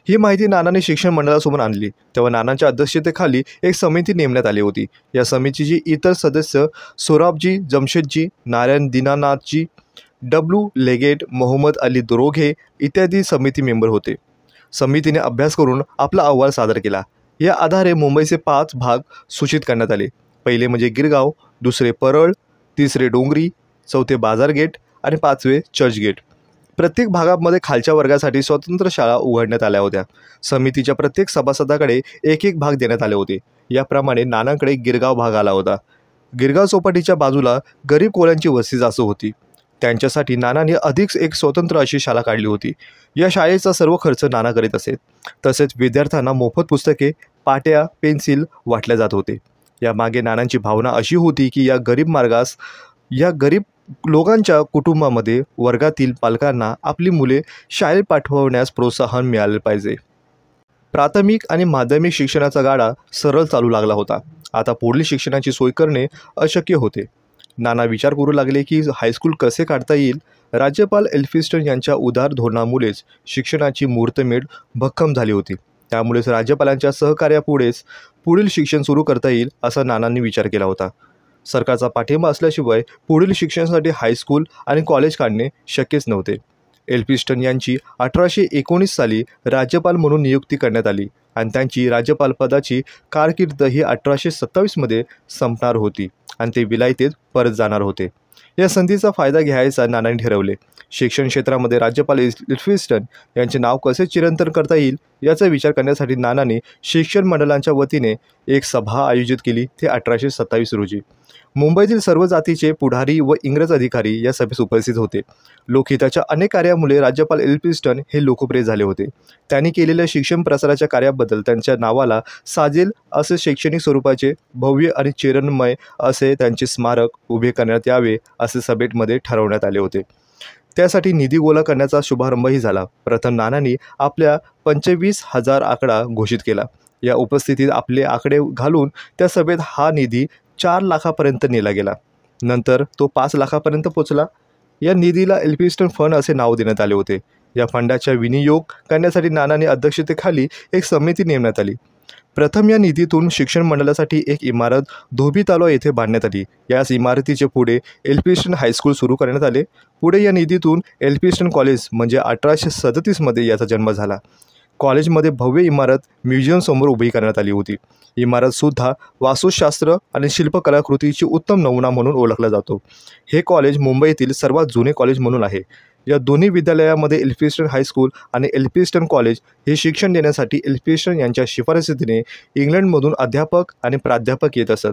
ही माहिती नानांनी शिक्षण मंडळासमोर आणली. तेव्हा नानांच्या अध्यक्षतेखाली एक समिती नेमण्यात आली होती. या समितीची इतर सदस्य सोराबजी, जमशेदजी, नारायण दीनानाथजी, डब्ल्यू लेगेट, मोहम्मद अली दोरोघे इत्यादी समिती मेंबर होते. समितीने अभ्यास करून आपला अहवाल सादर केला. या आधारे मुंबईचे 5 भाग सूचित करण्यात आले. पहिले म्हणजे गिरगाव, दुसरे परळ, तिसरे डोंगरी, चौथे बाजारगेट आणि 5वे चर्चगेट. प्रत्येक भागामध्ये खालच्या वर्गासाठी स्वतंत्र शाळा उघडण्यात आल्या होत्या. समितीच्या प्रत्येक सभासदाकडे एक भाग देण्यात आले होते. याप्रमाणे नानांकडे गिरगाव भाग आला होता. गिरगाव चौपाटीच्या बाजूला गरीब कोळ्यांची वस्ती जास्त होती. त्यांच्यासाठी नानांनी अधिक एक स्वतंत्र अशी शाळा काढली होती. या शाळेचा सर्व खर्च नाना करीत असेत. तसेच विद्यार्थ्यांना मोफत पुस्तके, पाट्या, पेन्सिल वाटल्या जात होते. यामागे नानांची भावना अशी होती की या गरीब लोकांच्या कुटुंबामध्ये वर्गातील पालकांना आपली मुले शाळेत पाठवण्यास प्रोत्साहन मिळाले पाहिजे. प्राथमिक आणि माध्यमिक शिक्षणाचा गाडा सरळ चालू लागला होता. आता पुढील शिक्षणाची सोय करणे अशक्य होते. नाना विचार करू लागले की हायस्कूल कसे काढता येईल. राज्यपाल एल्फिन्स्टन यांच्या उदार धोरणामुळेच शिक्षणाची मुहूर्तमेढ भक्कम झाली होती. त्यामुळेच राज्यपालांच्या सहकार्यापुढेच पुढील शिक्षण सुरू करता येईल असा नानांनी विचार केला होता. सरकारचा पाठिंबा असल्याशिवाय पुढील शिक्षणासाठी हायस्कूल आणि कॉलेज काढणे शक्यच नव्हते. एल्फिन्स्टन यांची 1819 साली राज्यपाल म्हणून नियुक्ती करण्यात आली आणि त्यांची राज्यपालपदाची कारकीर्द ही 1827 मध्ये संपणार होती आणि ते विलायतेत परत जाणार होते. या संधीचा फायदा घ्यायचा नानांनी ठरवले. शिक्षण क्षेत्रामध्ये राज्यपाल एल्फिन्स्टन यांचे नाव कसे चिरंतन करता येईल याचा विचार करण्यासाठी नानांनी शिक्षण मंडळांच्या वतीने एक सभा आयोजित केली. ते 1827 रोजी. मुंबईतील सर्व जातीचे पुढारी व इंग्रज अधिकारी या सभेस उपस्थित होते. लोकहिताच्या अनेक कार्यामुळे राज्यपाल एल्फिन्स्टन हे लोकप्रिय झाले होते. त्यांनी केलेल्या शिक्षण प्रसाराच्या कार्याबद्दल त्यांच्या नावाला साजेल असे शैक्षणिक स्वरूपाचे भव्य आणि चिरन्मय असे त्यांचे स्मारक उभे करण्यात यावे असे सभेमध्ये ठरवण्यात आले होते. त्यासाठी निधी गोळा करण्याचा शुभारंभही झाला. प्रथम नानांनी आपल्या 25,000 आकडा घोषित केला. या उपस्थितीत आपले आकडे घालून त्या सभेत हा निधी 4 लाखापर्यंत नेला गेला. नंतर तो 5 लाखापर्यंत पोचला. या निधीला एल्फिन्स्टन फंड असे नाव देण्यात आले होते. या फंडाचा विनियोग करण्यासाठी नानांनी अध्यक्षतेखाली एक समिती नेमण्यात आली. प्रथम या निधीतून शिक्षण मंडळासाठी एक इमारत धोबी तलाव येथे बांधण्यात आली. याच इमारतीचे पुढे एल्फिन्स्टन हायस्कूल सुरू करण्यात आले. पुढे या निधीतून एल्फिन्स्टन कॉलेज म्हणजे 1837 मध्ये याचा जन्म झाला. कॉलेजमध्ये भव्य इमारत म्युझियम समोर उभी करण्यात आली होती. इमारतसुद्धा वास्तुशास्त्र आणि शिल्पकलाकृतीची उत्तम नमुना म्हणून ओळखला जातो. हे कॉलेज मुंबईतील सर्वात जुने कॉलेज म्हणून आहे. या दोन्ही विद्यालयामध्ये एल्फिन्स्टन हायस्कूल आणि एल्फिन्स्टन कॉलेज हे शिक्षण देण्यासाठी एल्फिन्स्टन यांच्या शिफारसीने इंग्लंडमधून अध्यापक आणि प्राध्यापक येत असत.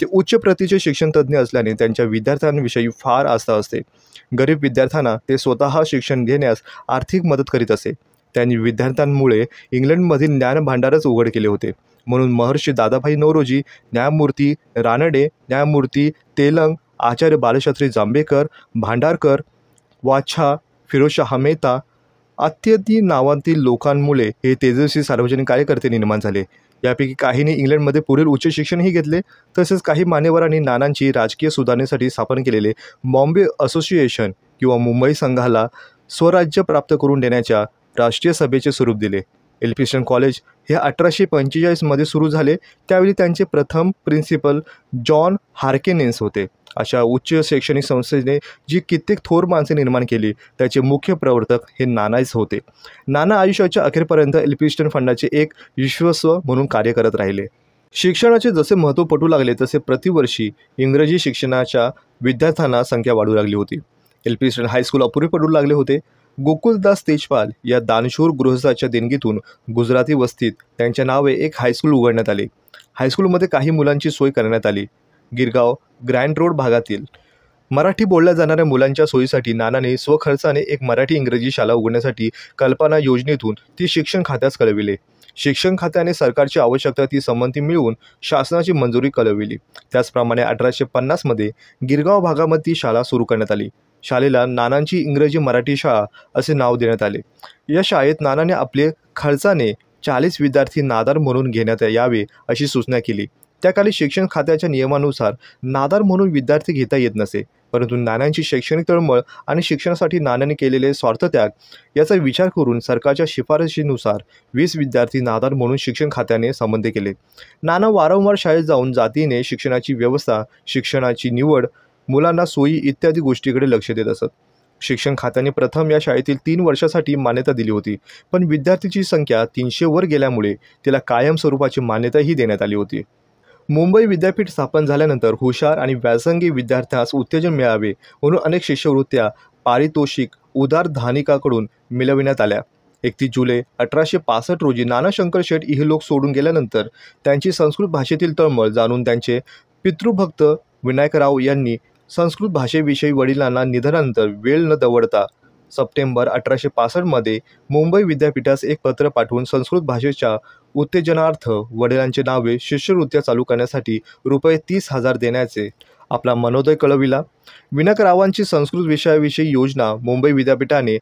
ते उच्च प्रतीचे शिक्षणतज्ज्ञ असल्याने त्यांच्या विद्यार्थ्यांविषयी फार आस्था असते. गरीब विद्यार्थ्यांना ते स्वतः शिक्षण घेण्यास आर्थिक मदत करीत असे. त्यांनी विद्यार्थ्यांमुळे इंग्लंडमधील ज्ञानभांडारच उघड केले होते. म्हणून महर्षी दादाभाई नौरोजी, न्यायमूर्ती रानडे, न्यायमूर्ती तेलंग, आचार्य बालशास्त्री जांभेकर, भांडारकर, वाच्छा, फिरोजशाह मेहता इत्यादी नावांतील लोकांमुळे हे तेजस्वी सार्वजनिक कार्यकर्ते निर्माण झाले. यापैकी काहींनी इंग्लंडमध्ये पुढील उच्च शिक्षणही घेतले. तसेच काही मान्यवरांनी नानांची राजकीय सुधारणेसाठी स्थापन केलेले बॉम्बे असोसिएशन किंवा मुंबई संघाला स्वराज्य प्राप्त करून देण्याच्या राष्ट्रीय सभेचे स्वरूप दिले. एल्फिन्स्टन कॉलेज हे 1845 मध्ये सुरू झाले. त्यावेळी त्यांचे प्रथम प्रिन्सिपल जॉन हार्किन्स होते. अशा उच्च शैक्षणिक संस्थेने जी कित्येक थोर माणसे निर्माण केली त्याचे मुख्य प्रवर्तक हे नानाच होते. नाना आयुष्याच्या अखेरपर्यंत एल्फिन्स्टन फंडाचे एक विश्वस्त म्हणून कार्य करत राहिले. शिक्षणाचे जसे महत्त्व पटू लागले तसे प्रतिवर्षी इंग्रजी शिक्षणाच्या विद्यार्थ्यांना संख्या वाढू लागली होती. एल्फिन्स्टन हायस्कूल अपुरे पडू लागले होते. गोकुलदास तेजपाल या दानशूर गृहस्थाच्या देणगीतून गुजराती वस्तीत त्यांच्या नावे एक हायस्कूल उघडण्यात आले. हायस्कूलमध्ये काही मुलांची सोय करण्यात आली. गिरगाव ग्रँड रोड भागातील मराठी बोलल्या जाणाऱ्या मुलांच्या सोयीसाठी नानाने स्वखर्चाने एक मराठी इंग्रजी शाळा उघडण्यासाठी कल्पना योजनेतून ती शिक्षण खात्यास कळविले. शिक्षण खात्याने सरकारची आवश्यकता ती संमती मिळवून शासनाची मंजुरी कळविली. त्याचप्रमाणे 1850 मध्ये गिरगाव भागामध्ये ती शाळा सुरू करण्यात आली. शाळेला नानांची इंग्रजी मराठी शाळा असे नाव देण्यात आले. या शाळेत नानाने आपले खर्चाने 40 विद्यार्थी नादार म्हणून घेण्यात यावे अशी सूचना केली. त्या काळी शिक्षण खात्याच्या नियमानुसार नादार म्हणून विद्यार्थी घेता येत नसे. परंतु नानांची शैक्षणिक तळमळ आणि शिक्षणासाठी नानांनी केलेले स्वार्थत्याग याचा विचार करून सरकारच्या शिफारशीनुसार 20 विद्यार्थी नादार म्हणून शिक्षण खात्याने संबंध केले. नाना वारंवार शाळेत जाऊन जातीने शिक्षणाची व्यवस्था, शिक्षणाची निवड, मुलांना सोयी इत्यादी गोष्टीकडे लक्ष देत असत. शिक्षण खात्याने प्रथम या शाळेतील 3 वर्षासाठी मान्यता दिली होती. पण विद्यार्थ्यांची संख्या 300 वर गेल्यामुळे तिला कायम स्वरूपाची मान्यताही देण्यात आली होती. मुंबई विद्यापीठ स्थापन झाल्यानंतर हुशार आणि व्यासंगी विद्यार्थ्यास उत्तेजन मिळावे म्हणून अनेक शिष्यवृत्त्या पारितोषिक उदारधानिकाकडून मिळविण्यात आल्या. 31 जुलै 1865 रोजी नाना शंकर शेठ इहलोक सोडून गेल्यानंतर त्यांची संस्कृत भाषेतील तळमळ जाणून त्यांचे पितृभक्त विनायकराव यांनी संस्कृत भाषेविषयी वडिलांना निधनानंतर वेळ न दवडता सप्टेंबर 1865 मध्ये मुंबई विद्यापीठास एक पत्र पाठवून संस्कृत भाषेच्या उत्तेजनार्थ वडिलांचे नावे शिष्यवृत्त्या चालू करण्यासाठी ₹30,000 देण्याचे आपला मनोदय कळविला. विनायकरावांची संस्कृत विषयाविषयी योजना मुंबई विद्यापीठाने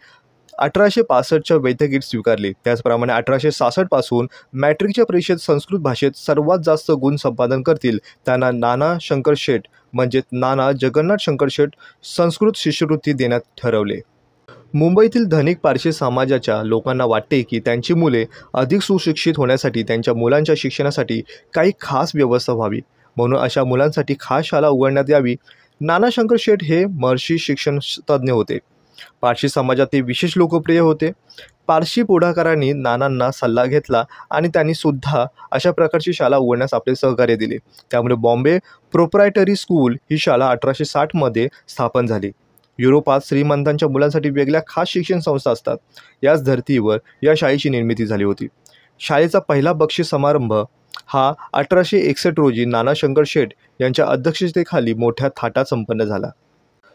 1865च्या वैद्यकीत स्वीकारली. त्याचप्रमाणे 1866 पासून मॅट्रिकच्या परीक्षेत संस्कृत भाषेत सर्वात जास्त गुण संपादन करतील त्यांना नाना शंकर शेठ म्हणजे नाना जगन्नाथ शंकर शेठ संस्कृत शिष्यवृत्ती देण्यात ठरवले. मुंबईतील धनिक पारशी समाजाच्या लोकांना वाटते की त्यांची मुले अधिक सुशिक्षित होण्यासाठी त्यांच्या मुलांच्या शिक्षणासाठी काही खास व्यवस्था व्हावी, म्हणून अशा मुलांसाठी खास शाळा उघडण्यात यावी. नाना शंकर शेठ हे महर्षी शिक्षण तज्ज्ञ होते. पारशी समाजात ते विशेष लोकप्रिय होते. पारशी पुढाकारांनी नानांना सल्ला घेतला आणि त्यांनी सुद्धा अशा प्रकारची शाळा उघडण्यास आपले सहकार्य दिले. त्यामुळे बॉम्बे प्रोप्रायटरी स्कूल ही शाळा 1860 स्थापन झाली. युरोपात श्रीमंतांच्या मुलांसाठी वेगळ्या खास शिक्षण संस्था असतात. याच धर्तीवर या शाळेची निर्मिती झाली होती. शाळेचा पहिला बक्षीस समारंभ हा 1861 रोजी नाना शंकर शेठ यांच्या अध्यक्षतेखाली मोठ्या थाटात संपन्न झाला.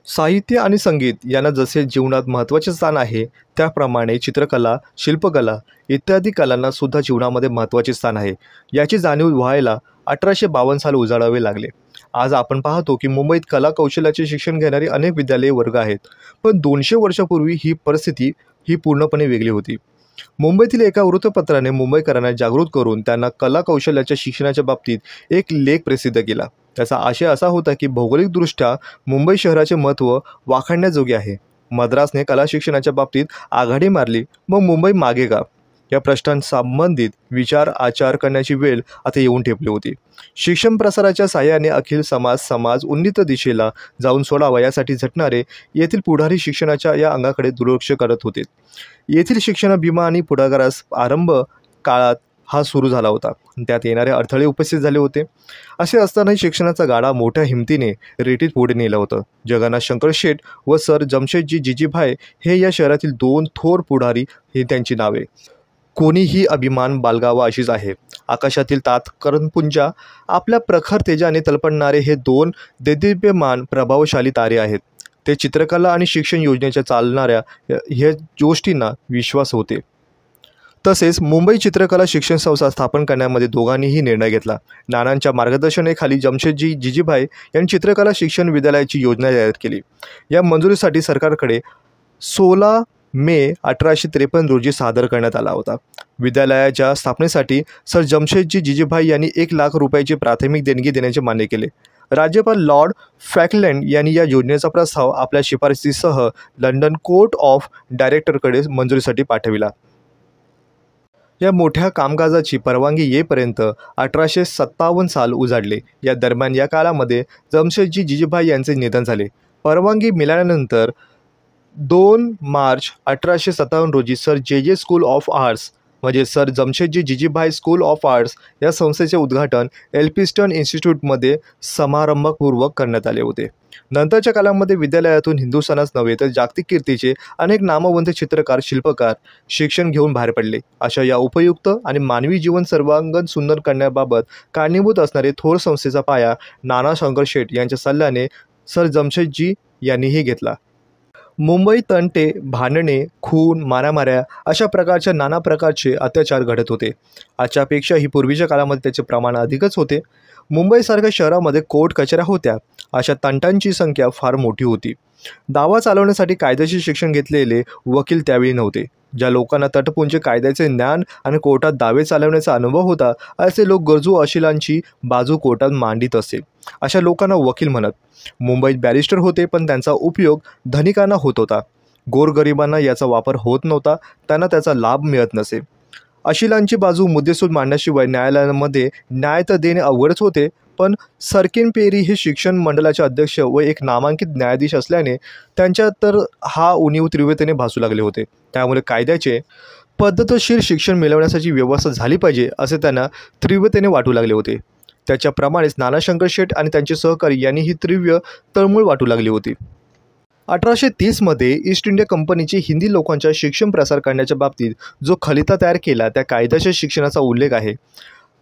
साहित्य आणि संगीत यांना जसे जीवनात महत्त्वाचे स्थान आहे, त्याप्रमाणे चित्रकला, शिल्पकला इत्यादी कलांना सुद्धा जीवनामध्ये महत्त्वाचे स्थान आहे. याची जाणीव व्हायला 1852 साल उजाडावे लागले. आज आपण पाहतो की मुंबईत कला कौशल्याचे शिक्षण घेणारे अनेक विद्यालय वर्ग आहेत. पण 200 वर्षापूर्वी ही परिस्थिती पूर्णपणे वेगळी होती. मुंबईतील एका वृत्तपत्राने मुंबईकरांना जागृत करून त्यांना कला कौशल्याच्या शिक्षणाच्या बाबतीत एक लेख प्रसिद्ध केला. त्याचा आशय असा होता की भौगोलिकदृष्ट्या मुंबई शहराचे महत्त्व वाखाणण्याजोगे आहे. मद्रासने कला शिक्षणाच्या बाबतीत आघाडी मारली, मग मुंबई मागे का? या प्रश्नांसंबंधित विचार आचार करण्याची वेळ आता येऊन ठेपली होती. शिक्षण प्रसाराच्या साहाय्याने अखिल समाज उन्नीत दिशेला जाऊन सोडावा यासाठी झटणारे येथील पुढारी शिक्षणाच्या या अंगाकडे दुर्लक्ष करत होते. येथील शिक्षण भीमा आणि पुढाकारास आरंभ काळात हा सुरू झाला होता. त्यात येणारे अडथळे उपस्थित झाले होते. असे असतानाही शिक्षणाचा गाडा मोठ्या हिमतीने रेटीत पुढे नेलं होतं. जगन्नाथ शंकर शेठ व सर जमशेदजी जिजीभाई हे या शहरातील 2 थोर पुढारी हे त्यांची नावे. कोणीही अभिमान बाळगावा अशीच आहे. आकाशातील तातकरपुंजा आपल्या प्रखर तेजाने तळपणारे हे 2 देदीप्यमान प्रभावशाली तारे आहेत. ते चित्रकला आणि शिक्षण योजनेच्या चालणाऱ्या ह्या गोष्टींना विश्वास होते. तसेच मुंबई चित्रकला शिक्षण संस्था स्थापन करण्यामध्ये दोघांनीही निर्णय घेतला. नानांच्या मार्गदर्शनाखाली जमशेदजी जिजीभाई यांनी चित्रकला शिक्षण विद्यालयाची योजना तयार केली. या मंजुरीसाठी सरकारकडे 16 मे 1853 रोजी सादर करण्यात आला होता. विद्यालयाच्या स्थापनेसाठी सर जमशेदजी जिजीभाई यांनी 1 लाख रुपयाची प्राथमिक देणगी देण्याचे मान्य केले. राज्यपाल लॉर्ड फॅकलँड यांनी या योजनेचा प्रस्ताव आपल्या शिफारसीसह लंडन कोर्ट ऑफ डायरेक्टरकडे मंजुरीसाठी पाठविला. या मोठ्या कामकाजाची परवानगी येईपर्यंत 1857 साल उजाडले. या दरम्यान या काळामध्ये जमशेदजी जिजीभाई यांचे निधन झाले. परवानगी मिळाल्यानंतर 2 मार्च 1857 रोजी sir J school of arts म्हणजे sir Jamshedji Jejeebhoy school of arts या संस्थेचे उद्घाटन एल्फिन्स्टन इन्स्टिट्यूटमध्ये समारंभपूर्वक करण्यात आले होते. नंतरच्या काळामध्ये विद्यालयातून हिंदुस्थानच नव्हे तर जागतिक कीर्तीचे अनेक नामवंत चित्रकार, शिल्पकार शिक्षण घेऊन बाहेर पडले. अशा या उपयुक्त आणि मानवी जीवन सर्वांगण सुंदर करण्याबाबत कारणीभूत असणारे थोर संस्थेचा पाया नाना शंकर शेठ यांच्या सल्ल्याने सर जमशेदजी यांनीही घेतला. मुंबई तंटे, भांडणे, खून, मारामाऱ्या अशा प्रकारच्या नाना प्रकारचे अत्याचार घडत होते. आजच्यापेक्षाही पूर्वीच्या काळामध्ये त्याचे प्रमाण अधिकच होते. मुंबईसारख्या शहरामध्ये कोर्ट कचऱ्या होत्या. अशा तंटांची संख्या फार मोठी होती. दावा चालवण्यासाठी कायदेशीर शिक्षण घेतलेले वकील त्यावेळी नव्हते. ज्या लोकांना तटपुंजे कायद्याचे ज्ञान आणि कोर्टात दावे चालवण्याचा अनुभव होता, असे लोक गरजू अशिलांची बाजू कोर्टात मांडित असे. अशा लोकांना वकील म्हणत. मुंबईत बॅरिस्टर होते, पण त्यांचा उपयोग धनिकांना होत होता. गोरगरिबांना याचा वापर होत नव्हता. त्यांना त्याचा लाभ मिळत नसे. अशिलांची बाजू मुद्देसूद मांडण्याशिवाय न्यायालयामध्ये न्याय तर देणे अवघडच होते. पण सरकेन पेरी हे शिक्षण मंडळाचे अध्यक्ष व एक नामांकित न्यायाधीश असल्याने त्यांच्या तर हा उणीव तीव्रतेने भासू लागले होते. त्यामुळे कायद्याचे पद्धतशीर शिक्षण मिळवण्यासाठी व्यवस्था झाली पाहिजे असे त्यांना तीव्रतेने वाटू लागले होते. त्याच्याप्रमाणेच नाना शंकर शेठ आणि त्यांचे सहकारी यांनी ही तीव्र तळमळ वाटू लागली होती. 1830 ईस्ट इंडिया कंपनीचे हिंदी लोकांच्या शिक्षण प्रसार करण्याच्या बाबतीत जो खलिता तयार केला त्या कायद्याच्या शिक्षणाचा उल्लेख आहे.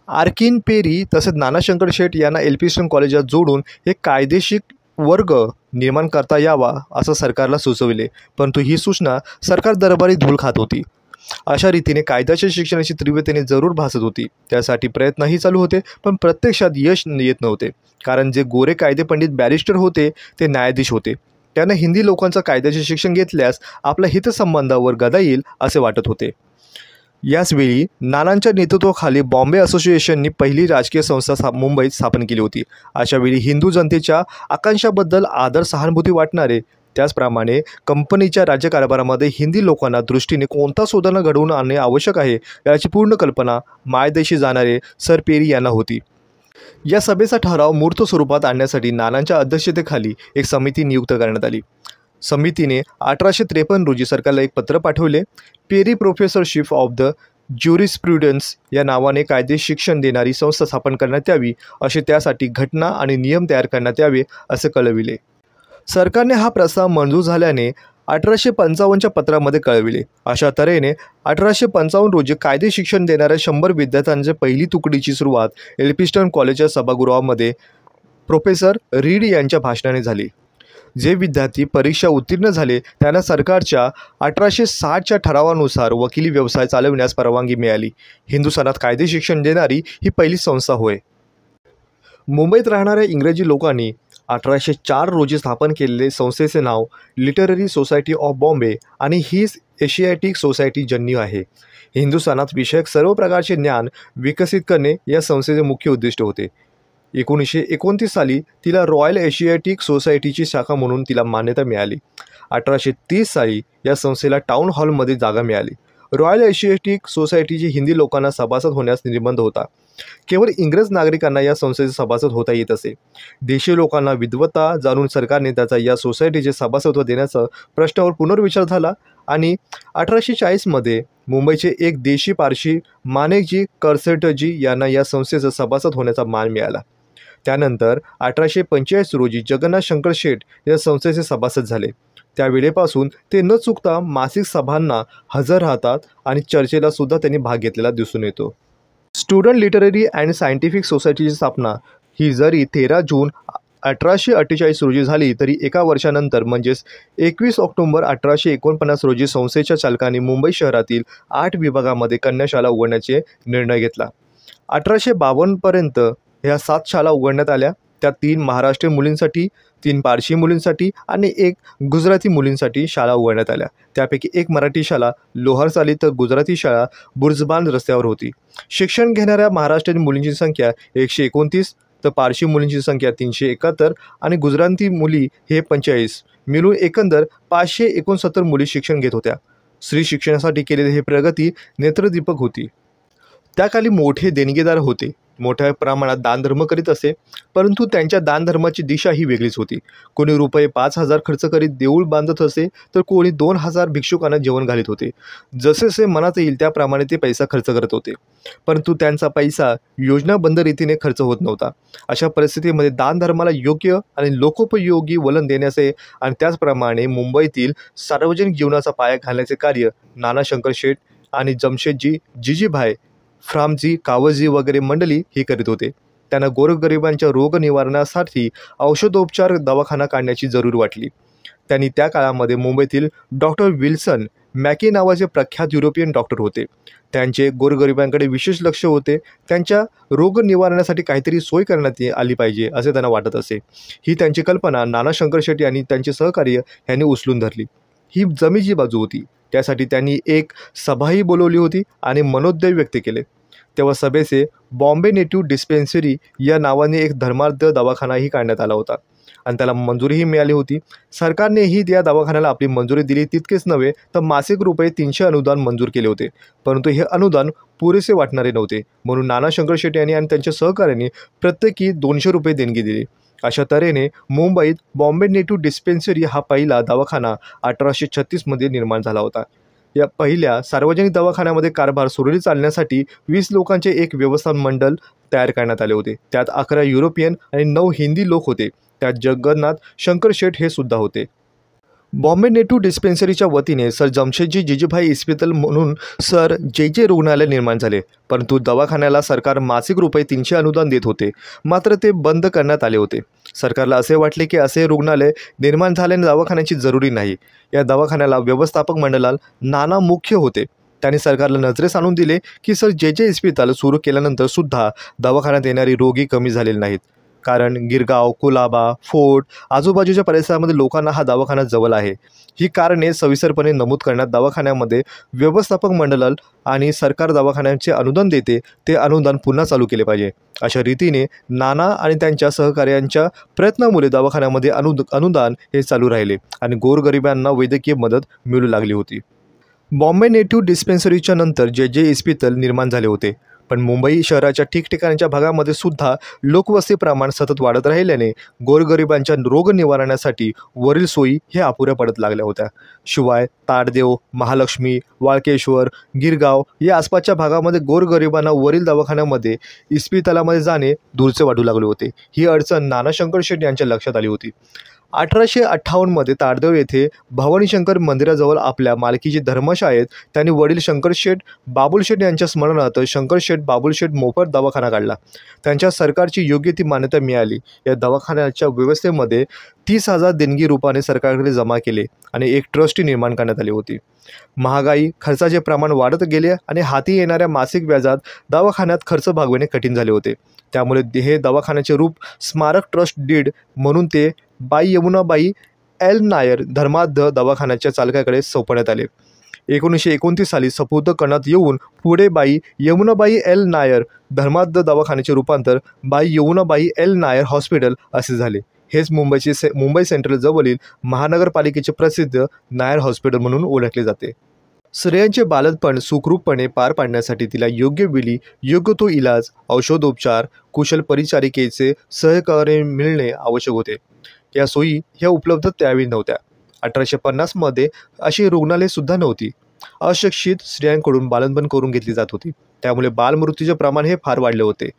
आर्किन पेरी तसेच नाना शंकर शेठ यांना एल्फिन्स्टन कॉलेजात जोडून एक कायदेशीर वर्ग निर्माण करता यावा असं सरकारला सुचविले. परंतु ही सूचना सरकार दरबारी धूळ खात होती. अशा रीतीने कायद्याच्या शिक्षणाची तीव्रतेने जरूर भासत होती. त्यासाठी प्रयत्नही चालू होते, पण प्रत्यक्षात यश येत नव्हते. कारण जे गोरे कायदे पंडित बॅरिस्टर होते ते न्यायाधीश होते. त्यांना हिंदी लोकांचं कायद्याचे शिक्षण घेतल्यास आपल्या हितसंबंधावर गदा येईल असे वाटत होते. याचवेळी नानांच्या नेतृत्वाखाली बॉम्बे असोसिएशननी पहिली राजकीय संस्था मुंबईत स्थापन केली होती. अशावेळी हिंदू जनतेच्या आकांक्षाबद्दल आदर सहानुभूती वाटणारे, त्याचप्रमाणे कंपनीच्या राज्यकारभारामध्ये हिंदी लोकांना दृष्टीने कोणता सुधारणा घडवून आणणे आवश्यक आहे याची पूर्ण कल्पना मायदेशी जाणारे सर पेरी यांना होती. या सभेचा ठराव मूर्त स्वरूपात आणण्यासाठी नानांच्या अध्यक्षतेखाली एक समिती नियुक्त करण्यात आली. समितीने 1853 रोजी सरकारला एक पत्र पाठवले. पेरी प्रोफेसरशिप ऑफ द ज्युरिस्प्रुडन्स या नावाने कायदे शिक्षण देणारी संस्था स्थापन करण्यात यावी, असे त्यासाठी घटना आणि नियम तयार करण्यात यावे असे कळविले. सरकारने हा प्रस्ताव मंजूर झाल्याने 1855च्या पत्रामध्ये कळविले. अशा तऱ्हेने 1855 रोजी कायदे शिक्षण देणाऱ्या 100 विद्यार्थ्यांच्या पहिली तुकडीची सुरुवात एल्फिन्स्टन कॉलेजच्या सभागृहामध्ये प्रोफेसर रीड यांच्या भाषणाने झाली. जे विद्यार्थी परीक्षा उत्तीर्ण झाले त्यांना सरकारच्या 1860च्या ठरावानुसार वकिली व्यवसाय चालविण्यास परवानगी मिळाली. हिंदुस्थानात कायदे शिक्षण देणारी ही पहिली संस्था होय. मुंबईत राहणाऱ्या इंग्रजी लोकांनी 1804 रोजी स्थापन केलेले संस्थेचे नाव लिटररी सोसायटी ऑफ बॉम्बे आणि हीच एशियाटिक सोसायटी जन्यू आहे. हिंदुस्थानात विषयक सर्व प्रकारचे ज्ञान विकसित करणे या संस्थेचे मुख्य उद्दिष्ट होते. 1929 साली तिला रॉयल एशियाटिक सोसायटीची शाखा म्हणून तिला मान्यता मिळाली. 1830 साली या संस्थेला टाउन हॉलमध्ये जागा मिळाली. रॉयल एशियाटिक सोसायटीची हिंदी लोकांना सभासद होण्यास निर्बंध होता. केवळ इंग्रज नागरिकांना या संस्थेचे सभासद होता येत असे. देशी लोकांना विद्वत्ता जाणून सरकारने त्याचा या सोसायटीचे सभासदत्व देण्याचा प्रश्नावर पुनर्विचार झाला आणि 1840मध्ये मुंबईचे एक देशी पारशी माणेकजी करसेटजी यांना या संस्थेचा सभासद होण्याचा मान मिळाला. त्यानंतर 1845 रोजी जगन्नाथ शंकर शेठ या संस्थेचे सभासद झाले. त्यावेळेपासून ते न चुकता मासिक सभांना हजर राहतात आणि चर्चेला सुद्धा त्यांनी भाग घेतलेला दिसून येतो. स्टुडंट लिटररी अँड सायंटिफिक सोसायटीची स्थापना ही जरी 13 जून 1848 रोजी झाली तरी एका वर्षानंतर म्हणजेच 21 ऑक्टोबर 1849 रोजी संस्थेच्या चालकांनी मुंबई शहरातील 8 विभागामध्ये कन्याशाळा उघडण्याचे निर्णय घेतला. 1852 पर्यंत ह्या 7 शाळा उघडण्यात आल्या. त्यात 3 महाराष्ट्रीयन मुलींसाठी, 3 पारशी मुलींसाठी आणि 1 गुजराती मुलींसाठी शाळा उघडण्यात आल्या. त्यापैकी 1 मराठी शाळा लोहार चाली तर गुजराती शाळा बुर्जबान रस्त्यावर होती. शिक्षण घेणाऱ्या महाराष्ट्रीयन मुलींची संख्या 129 तर पारशी मुलींची संख्या 371 आणि गुजराती मुली हे 45 मिळून एकंदर 569 मुली शिक्षण घेत होत्या. स्त्री शिक्षणासाठी केलेली ही प्रगती नेत्रदीपक होती. त्याखाली मोठे देणगीदार होते. मोठ्या प्रमाणात दानधर्म करीत असे, परंतु त्यांच्या दानधर्माची दिशा ही वेगळीच होती. कोणी रुपये 5,000 खर्च करीत देऊळ बांधत असे तर कोणी 2,000 भिक्षुकांना जेवण घालीत होते. जसे मनात येईल त्याप्रमाणे ते पैसा खर्च करत होते, परंतु त्यांचा पैसा योजनाबद्ध रीतीने खर्च होत नव्हता. अशा परिस्थितीमध्ये दानधर्माला योग्य आणि लोकोपयोगी वलन देण्याचे आणि त्याचप्रमाणे मुंबईतील सार्वजनिक जीवनाचा पाया घालण्याचे कार्य नाना शंकर शेठ आणि जमशेदजी जिजीभाई फ्रामजी कावजी वगैरे मंडळी ही करीत होते. त्यांना गोरगरिबांच्या रोग निवारणासाठी औषधोपचार दवाखाना काढण्याची जरूर वाटली. त्यांनी त्या काळामध्ये मुंबईतील डॉक्टर विल्सन मॅकी नावाचे प्रख्यात युरोपियन डॉक्टर होते. त्यांचे गोरगरिबांकडे विशेष लक्ष होते. त्यांच्या रोग निवारणासाठी काहीतरी सोय करण्यात आली पाहिजे असे त्यांना वाटत असे. ही त्यांची कल्पना नाना शंकर शेठ यांनी त्यांचे सहकार्य यांनी उचलून धरली. ही जमेची बाजू होती. त्यासाठी त्यांनी एक सभाही बोलवली होती आणि मनोदय व्यक्त केले. तेव्हा सभेचे बॉम्बे नेटिव्ह डिस्पेन्सरी या नावाने एक धर्मार्थ दवाखानाही काढण्यात आला होता आणि त्याला मंजुरीही मिळाली होती. सरकारनेही या दवाखान्याला आपली मंजुरी दिली. तितकेच नव्हे तर मासिक रुपये 300 अनुदान मंजूर केले होते, परंतु हे अनुदान पुरेसे वाटणारे नव्हते. म्हणून नाना शंकर शेठ यांनी आणि त्यांच्या सहकाऱ्यांनी प्रत्येकी 200 रुपये देणगी दिली. अशा तऱ्हेने मुंबईत बॉम्बे नेटिव्ह डिस्पेन्सरी हा पहिला दवाखाना 1836मध्ये निर्माण झाला होता. या पहिल्या सार्वजनिक दवाखान्यामध्ये कारभार सुरळीत चालण्यासाठी 20 लोकांचे एक व्यवस्थापन मंडळ तयार करण्यात आले होते. त्यात 11 युरोपियन आणि 9 हिंदी लोक होते. त्यात जगन्नाथ शंकर शेठ हे सुद्धा होते. बॉम्बे नेटिव्ह डिस्पेन्सरीच्या वतीने सर जमशेदजी जिजीभाई इस्पितल म्हणून सर जे रुग्णालय निर्माण झाले, परंतु दवाखान्याला सरकार मासिक रुपये 300 अनुदान देत होते. मात्र ते बंद करण्यात आले होते. सरकारला असे वाटले की असे रुग्णालय निर्माण झाल्याने दवाखान्याची जरुरी नाही. या दवाखान्याला व्यवस्थापक मंडळात नाना मुख्य होते. त्यांनी सरकारला नजरेस आणून दिले की सर जे इस्पितल सुरू केल्यानंतर सुद्धा दवाखान्यात येणारी रोगी कमी झालेले नाहीत. कारण गिरगाव, कुलाबा, फोर्ट आजूबाजूच्या परिसरामध्ये लोकांना हा दवाखाना जवळ आहे. ही कारणे सविस्तरपणे नमूद करण्यात दवाखान्यामध्ये व्यवस्थापक मंडळ आणि सरकार दवाखान्यांचे अनुदान देते ते अनुदान पुन्हा चालू केले पाहिजे. अशा रीतीने नाना आणि त्यांच्या सहकार्यांच्या प्रयत्नामुळे दवाखान्यामध्ये अनुदान हे चालू राहिले आणि गोरगरिबांना वैद्यकीय मदत मिळू लागली होती. बॉम्बे नेटिव्ह डिस्पेन्सरीच्या नंतर जे इस्पितल निर्माण झाले होते. पण मुंबई शहराच्या ठिकठिकाणच्या भागामध्ये सुद्धा लोकवस्ती प्रमाण सतत वाढत राहिल्याने गोरगरिबांच्या रोग निवारणासाठी वरील सोयी हे अपुऱ्या पडत लागल्या होत्या. शिवाय ताडदेव, महालक्ष्मी, वाळकेश्वर, गिरगाव या आसपासच्या भागामध्ये गोरगरिबांना वरील दवाखान्यामध्ये इस्पितळामध्ये जाणे दूरचे वाटू लागले होते. ही अडचण नाना शंकरशेठ यांच्या लक्षात आली होती. 1858 ताडदेव येथे भवानी शंकर मंदिराजवळ आपल्या मालकीची धर्मशाळेत त्यांनी वडील शंकरशेठ बाबुलशेठ यांच्या स्मरणार्थ शंकरशेठ बाबुलशेठ मोफत दवाखाना काढला. त्यांच्या सरकारची योग्य ती मान्यता मिळाली. या दवाखान्याच्या व्यवस्थेमध्ये 30,000 देणगी रूपाने सरकारकडे जमा केले आणि एक ट्रस्टी निर्माण करण्यात आली होती. महागाई, खर्चाचे प्रमाण वाढत गेले आणि हाती येणाऱ्या मासिक व्याजात दवाखान्यात खर्च भागविणे कठीण झाले होते. त्यामुळे हे दवाखान्याचे रूप स्मारक ट्रस्ट डीड म्हणून ते बाई यमुनाबाई एल नायर धर्माद्ध दवाखान्याच्या चालकाकडे सोपवण्यात आले. 1929 साली सपूर्द करण्यात येऊन पुढे बाई यमुनाबाई एल नायर धर्माद्ध दवाखान्याचे रूपांतर बाई यमुनाबाई एल नायर हॉस्पिटल असे झाले. हेच मुंबई सेंट्रल जवळील महानगरपालिकेचे प्रसिद्ध नायर हॉस्पिटल म्हणून ओळखले जाते. स्त्रियांचे बालपण सुखरूपपणे पार पाडण्यासाठी तिला योग्य वेळी योग्य तो इलाज, औषधोपचार, कुशल परिचारिकेचे सहकार्य मिळणे आवश्यक होते. या सोयी ह्या उपलब्ध त्यावेळी नव्हत्या. 1850 अशी रुग्णालयेसुद्धा नव्हती. अशिक्षित स्त्रियांकडून बालपण करून घेतली जात होती. त्यामुळे बालमृत्यूचे प्रमाण हे फार वाढले होते.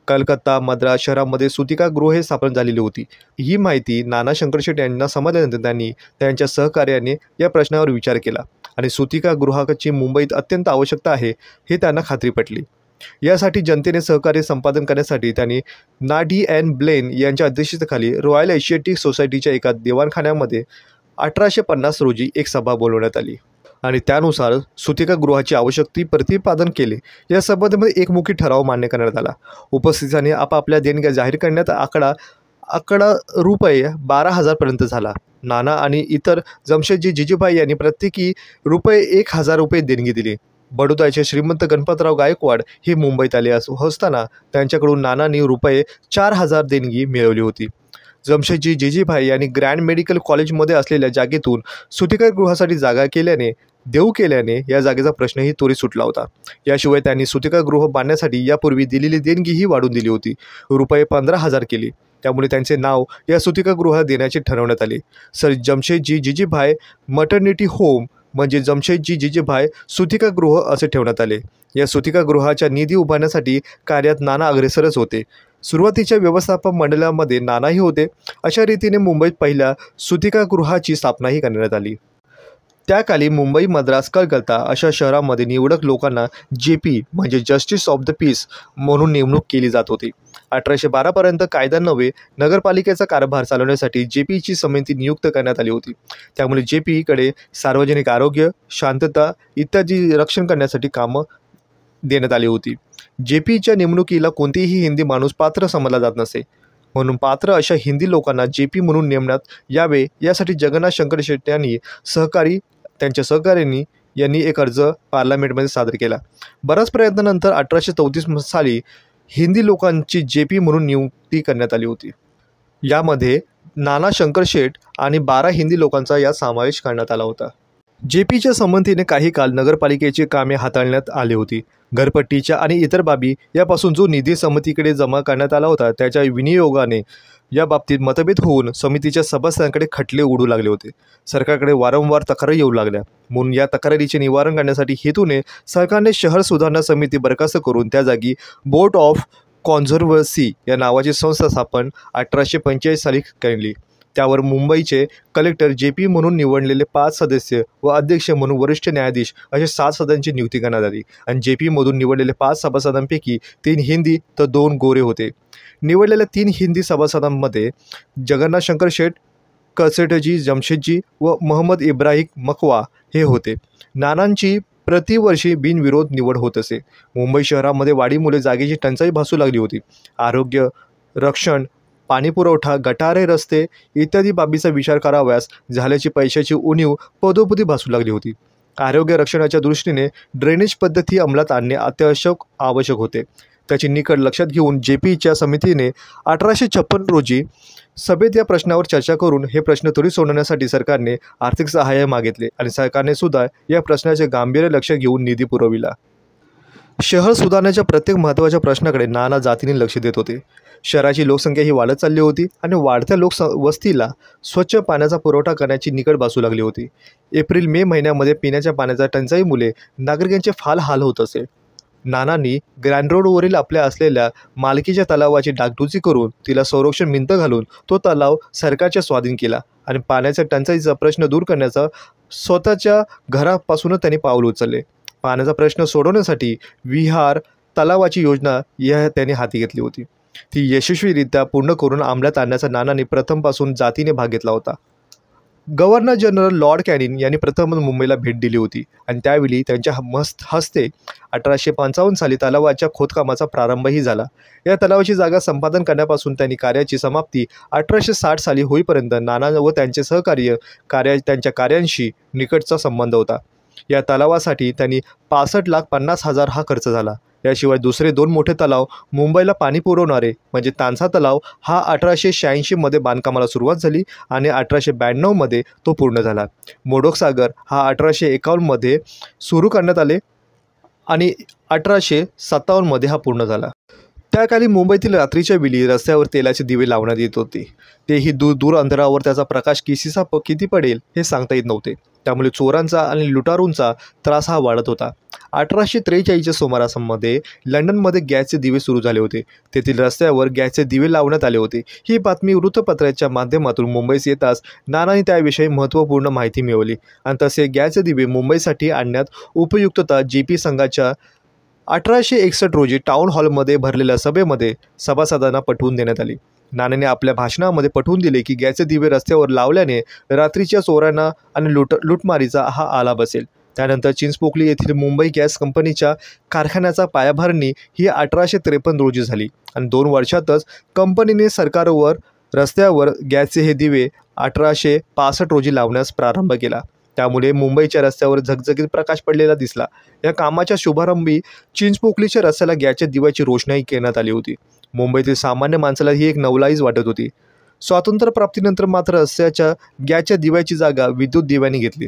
कलकत्ता, मद्रास शहरामध्ये सुतिकागृहे स्थापन झालेली होती. ही माहिती नाना शंकरशेठ यांना समजल्यानंतर त्यांनी त्यांच्या सहकार्याने या प्रश्नावर विचार केला आणि सुतिकागृहाची मुंबईत अत्यंत आवश्यकता आहे हे त्यांना खात्री पटली. यासाठी जनतेने सहकार्य संपादन करण्यासाठी त्यांनी नाडी एन ब्लेन यांच्या अध्यक्षतेखाली रॉयल एशियाटिक सोसायटीच्या एका दिवाणखान्यामध्ये 1850 रोजी एक सभा बोलवण्यात आली आणि त्यानुसार सुतिकागृहाची आवश्यकता प्रतिपादन केले. या सभेमध्ये एकमुखी ठराव मान्य करण्यात आला. उपस्थितांनी आपापल्या देणग्या जाहीर करण्यात आकडा रुपये 12,000 पर्यंत झाला. नाना आणि इतर जमशेदजी जिजीभाई यांनी प्रत्येकी रुपये 1,000 रुपये देणगी दिली. बडोद्याचे श्रीमंत गणपतराव गायकवाड हे मुंबईत आले असताना त्यांच्याकडून नानांनी रुपये 4,000 देणगी मिळवली होती. जमशेदजी जिजीभाई यांनी ग्रँड मेडिकल कॉलेजमध्ये असलेल्या जागेतून सुतिकागृहासाठी जागा देऊ केल्याने या जागेचा प्रश्नही त्वरित सुटला होता. याशिवाय त्यांनी सुतिकागृह बांधण्यासाठी यापूर्वी दिलेली देणगीही वाढवून दिली होती, रुपये 15,000 केली. त्यामुळे त्यांचे नाव या सुतिकागृहात देण्याचे ठरवण्यात आले. Sir Jamshedji Jeejeebhoy maternity home म्हणजे जमशेदजी जिजीभाई सुतिकागृह असे ठेवण्यात आले. या सुतिकागृहाच्या निधी उभारण्यासाठी कार्यात नाना अग्रेसरच होते. सुरुवातीच्या व्यवस्थापन मंडळामध्ये नानाही होते. अशा रीतीने मुंबईत पहिल्या सुतिकागृहाची स्थापनाही करण्यात आली. त्याकाली मुंबई, मद्रास, कलकत्ता अशा शहरांमध्ये निवडक लोकांना JP म्हणजे जस्टिस ऑफ द पीस म्हणून नेमणूक केली जात होती. 1812 पर्यंत कायदा नव्हे नगरपालिकेचा कारभार चालवण्यासाठी JPची समिती नियुक्त करण्यात आली होती. त्यामुळे JPकडे सार्वजनिक आरोग्य, शांतता इत्यादी रक्षण करण्यासाठी कामं देण्यात आली होती. JPच्या नेमणुकीला कोणतेही हिंदी माणूस पात्र समजला जात नसे. म्हणून पात्र अशा हिंदी लोकांना JP म्हणून नेमण्यात यावे यासाठी जगन्नाथ शंकरशेठ यांनी त्यांच्या सहकार्यांनी यांनी एक अर्ज पार्लमेंटमध्ये सादर केला. बऱ्याच प्रयत्नानंतर 1834 साली हिंदी लोकांची JP म्हणून नियुक्ती करण्यात आली होती. यामध्ये नाना शंकरशेठ आणि 12 हिंदी लोकांचा यात समावेश करण्यात आला होता. JPच्या संमतीने काही काळ नगरपालिकेची कामे हाताळण्यात आली होती. घरपट्टीच्या आणि इतर बाबी यापासून जो निधी समितीकडे जमा करण्यात आला होता त्याच्या विनियोगाने या बाबतीत मतभेद होऊन समितीच्या सभासदांकडे खटले उडू लागले होते. सरकारकडे वारंवार तक्रारी येऊ लागल्या. म्हणून या तक्रारीचे निवारण करण्यासाठी हेतूने सरकारने शहर सुधारणा समिती बरखास्त करून त्या जागी बोर्ड ऑफ कॉन्झर्व्हन्सी या नावाची संस्था स्थापन 1845 साली केली. त्यावर मुंबईचे कलेक्टर JP म्हणून निवडलेले 5 सदस्य व अध्यक्ष म्हणून वरिष्ठ न्यायाधीश असे 7 सदस्यांची नियुक्ती करण्यात आली आणि JP मधून निवडलेले 5 सभासदांपैकी 3 हिंदी तर 2 गोरे होते. निवडलेल्या 3 हिंदी सभासदांमध्ये जगन्नाथ शंकरशेठ, कसटजी जमशेदजी व मोहम्मद इब्राहिम मकवा हे होते. नानांची प्रतिवर्षी बिनविरोध निवड होत असे. मुंबई शहरामध्ये वाढीमुळे जागेची टंचाई भासू लागली होती. आरोग्य, रक्षण, पाणीपुरवठा, गटारे, रस्ते इत्यादी बाबीचा विचार करावयास झाल्याची पैशाची उणीव पदोपदी भासू लागली होती. आरोग्य रक्षणाच्या दृष्टीने ड्रेनेज पद्धती अंमलात आणणे आवश्यक होते. त्याची निकड लक्षात घेऊन JPच्या समितीने 1856 रोजी सभेत या प्रश्नावर चर्चा करून हे प्रश्न त्वरित सोडवण्यासाठी सरकारने आर्थिक सहाय्य मागितले आणि सरकारने सुद्धा या प्रश्नाचे गांभीर्य लक्षात घेऊन निधी पुरविला. शहर सुधारण्याच्या प्रत्येक महत्त्वाच्या प्रश्नाकडे नाना जातीने लक्ष देत होते. शहराची लोकसंख्या ही वाढत चालली होती आणि वाढत्या वस्तीला स्वच्छ पाण्याचा पुरवठा करण्याची निकट भासू लागली होती. एप्रिल-मे महिन्यामध्ये पिण्याच्या पाण्याच्या टंचाईमुळे नागरिकांचे फार हाल होत असे. नानांनी ग्रँड रोडवरील आपल्या असलेल्या मालकीच्या तलावाची डागडुजी करून तिला संरक्षण भिंत घालून तो तलाव सरकारच्या स्वाधीन केला आणि पाण्याच्या टंचाईचा प्रश्न दूर करण्याचा स्वतःच्या घरापासूनच त्यांनी पाऊल उचलले. पाण्याचा प्रश्न सोडवण्यासाठी विहार तलावाची योजना त्यांनी हाती घेतली होती. ती यशस्वीरित्या पूर्ण करून अंमलात आणण्याचा नानांनी प्रथमपासून जातीने भाग घेतला होता. गव्हर्नर जनरल लॉर्ड कॅनिंग यांनी प्रथम मुंबईला भेट दिली होती आणि त्यावेळी त्यांच्या हस्ते 1855 साली तलावाच्या खोदकामाचा प्रारंभही झाला. या तलावाची जागा संपादन करण्यापासून त्यांनी कार्याची समाप्ती 1860 साली होईपर्यंत नाना व त्यांचे सहकार्य त्यांच्या कार्यांशी निकटचा संबंध होता. या तलावासाठी त्यांनी 65,50,000 हा खर्च झाला. याशिवाय दुसरे 2 मोठे तलाव मुंबईला पाणी पुरवणारे म्हणजे तांसा तलाव हा 1886 मध्ये बांधकामाला सुरुवात झाली आणि 1892 मध्ये तो पूर्ण झाला. मोडक सागर हा 1851 मध्ये सुरू करण्यात आले आणि 1857 मध्ये हा पूर्ण झाला. त्या काली मुंबईतील रात्रीच्या वेळी रस्त्यावर तेलाचे दिवे लावण्यात येत होते. तेही दूर अंतरावर त्याचा प्रकाश किती पडेल हे सांगता येत नव्हते. त्यामुळे चोरांचा आणि लुटारूंचा त्रास हा वाढत होता. 1843च्या सुमारासमध्ये लंडनमध्ये गॅसचे दिवे सुरू झाले होते. तेथील रस्त्यावर गॅसचे दिवे लावण्यात आले होते. ही बातमी वृत्तपत्राच्या माध्यमातून मुंबईस येताच नानांनी त्याविषयी महत्त्वपूर्ण माहिती मिळवली आणि तसे गॅसचे दिवे मुंबईसाठी आणण्यात उपयुक्तता JP संघाच्या 1861 रोजी टाउन हॉलमध्ये भरलेल्या सभेमध्ये सभासदांना पटवून देण्यात आली. नानांनी आपल्या भाषणामध्ये पटवून दिले की गॅसचे दिवे रस्त्यावर लावल्याने रात्रीच्या चोरांना आणि लुटमारीचा हा आला बसेल. त्यानंतर चिंचपोकली येथील मुंबई गॅस कंपनीच्या कारखान्याचा पायाभरणी ही 1853 रोजी झाली आणि 2 वर्षातच कंपनीने सरकारवर रस्त्यावर गॅसचे हे दिवे 1865 रोजी लावण्यास प्रारंभ केला. त्यामुळे मुंबईच्या रस्त्यावर झगझगीत प्रकाश पडलेला दिसला. या कामाच्या शुभारंभी चिंचपोकलीच्या रस्त्याला गॅसच्या दिव्याची रोषणाई करण्यात आली होती. मुंबईतील सामान्य माणसाला ही एक नवलाईच वाटत होती. स्वातंत्र्यप्राप्तीनंतर मात्र रस्त्याच्या गॅसच्या दिव्याची जागा विद्युत दिव्यांनी घेतली.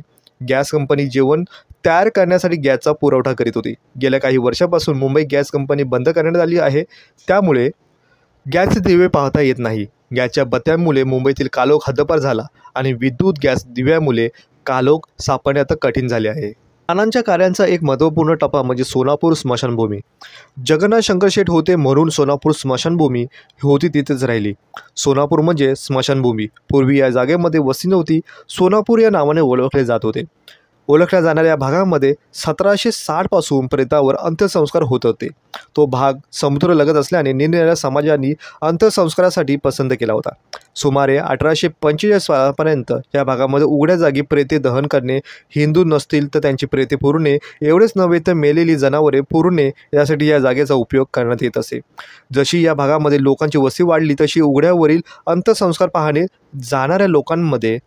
गॅस कंपनी जेवण तयार करण्यासाठी गॅसचा पुरवठा करीत होती. गेल्या काही वर्षापासून मुंबई गॅस कंपनी बंद करण्यात आली आहे. त्यामुळे गॅसचे दिवे पाहता येत नाही. गॅसच्या बत्त्यांमुळे मुंबईतील कालोख हद्दपार झाला आणि विद्युत गॅस दिव्यामुळे कालोख सापडण्यात कठीण झाले आहे. नानांच्या कार्यांचा एक महत्त्वपूर्ण टप्पा म्हणजे सोनापूर स्मशानभूमी. जगन्नाथ शंकर शेठ होते म्हणून सोनापूर स्मशानभूमी होती तिथेच राहिली. सोनापूर म्हणजे स्मशानभूमी. पूर्वी या जागेमध्ये वस्ती नव्हती. सोनापूर या नावाने ओळखले जात होते. ओळखल्या जाणाऱ्या या भागामध्ये 1760 पासून प्रेतावर अंत्यसंस्कार होत होते. तो भाग समुद्रलगत असल्याने निरनिराळ्या समाजांनी अंत्यसंस्कारासाठी पसंत केला होता. सुमारे 1845 पर्यंत या भागामध्ये उघड्या जागी प्रेते दहन करणे, हिंदू नसतील तर त्यांची प्रेते पुरणे, एवढेच नव्हे तर मेलेली जनावरे पुरणे यासाठी या जागेचा उपयोग करण्यात येत असे. जशी या भागामध्ये लोकांची वस्ती वाढली तशी उघड्यावरील अंत्यसंस्कार पाहणे जाणाऱ्या लोकांमध्ये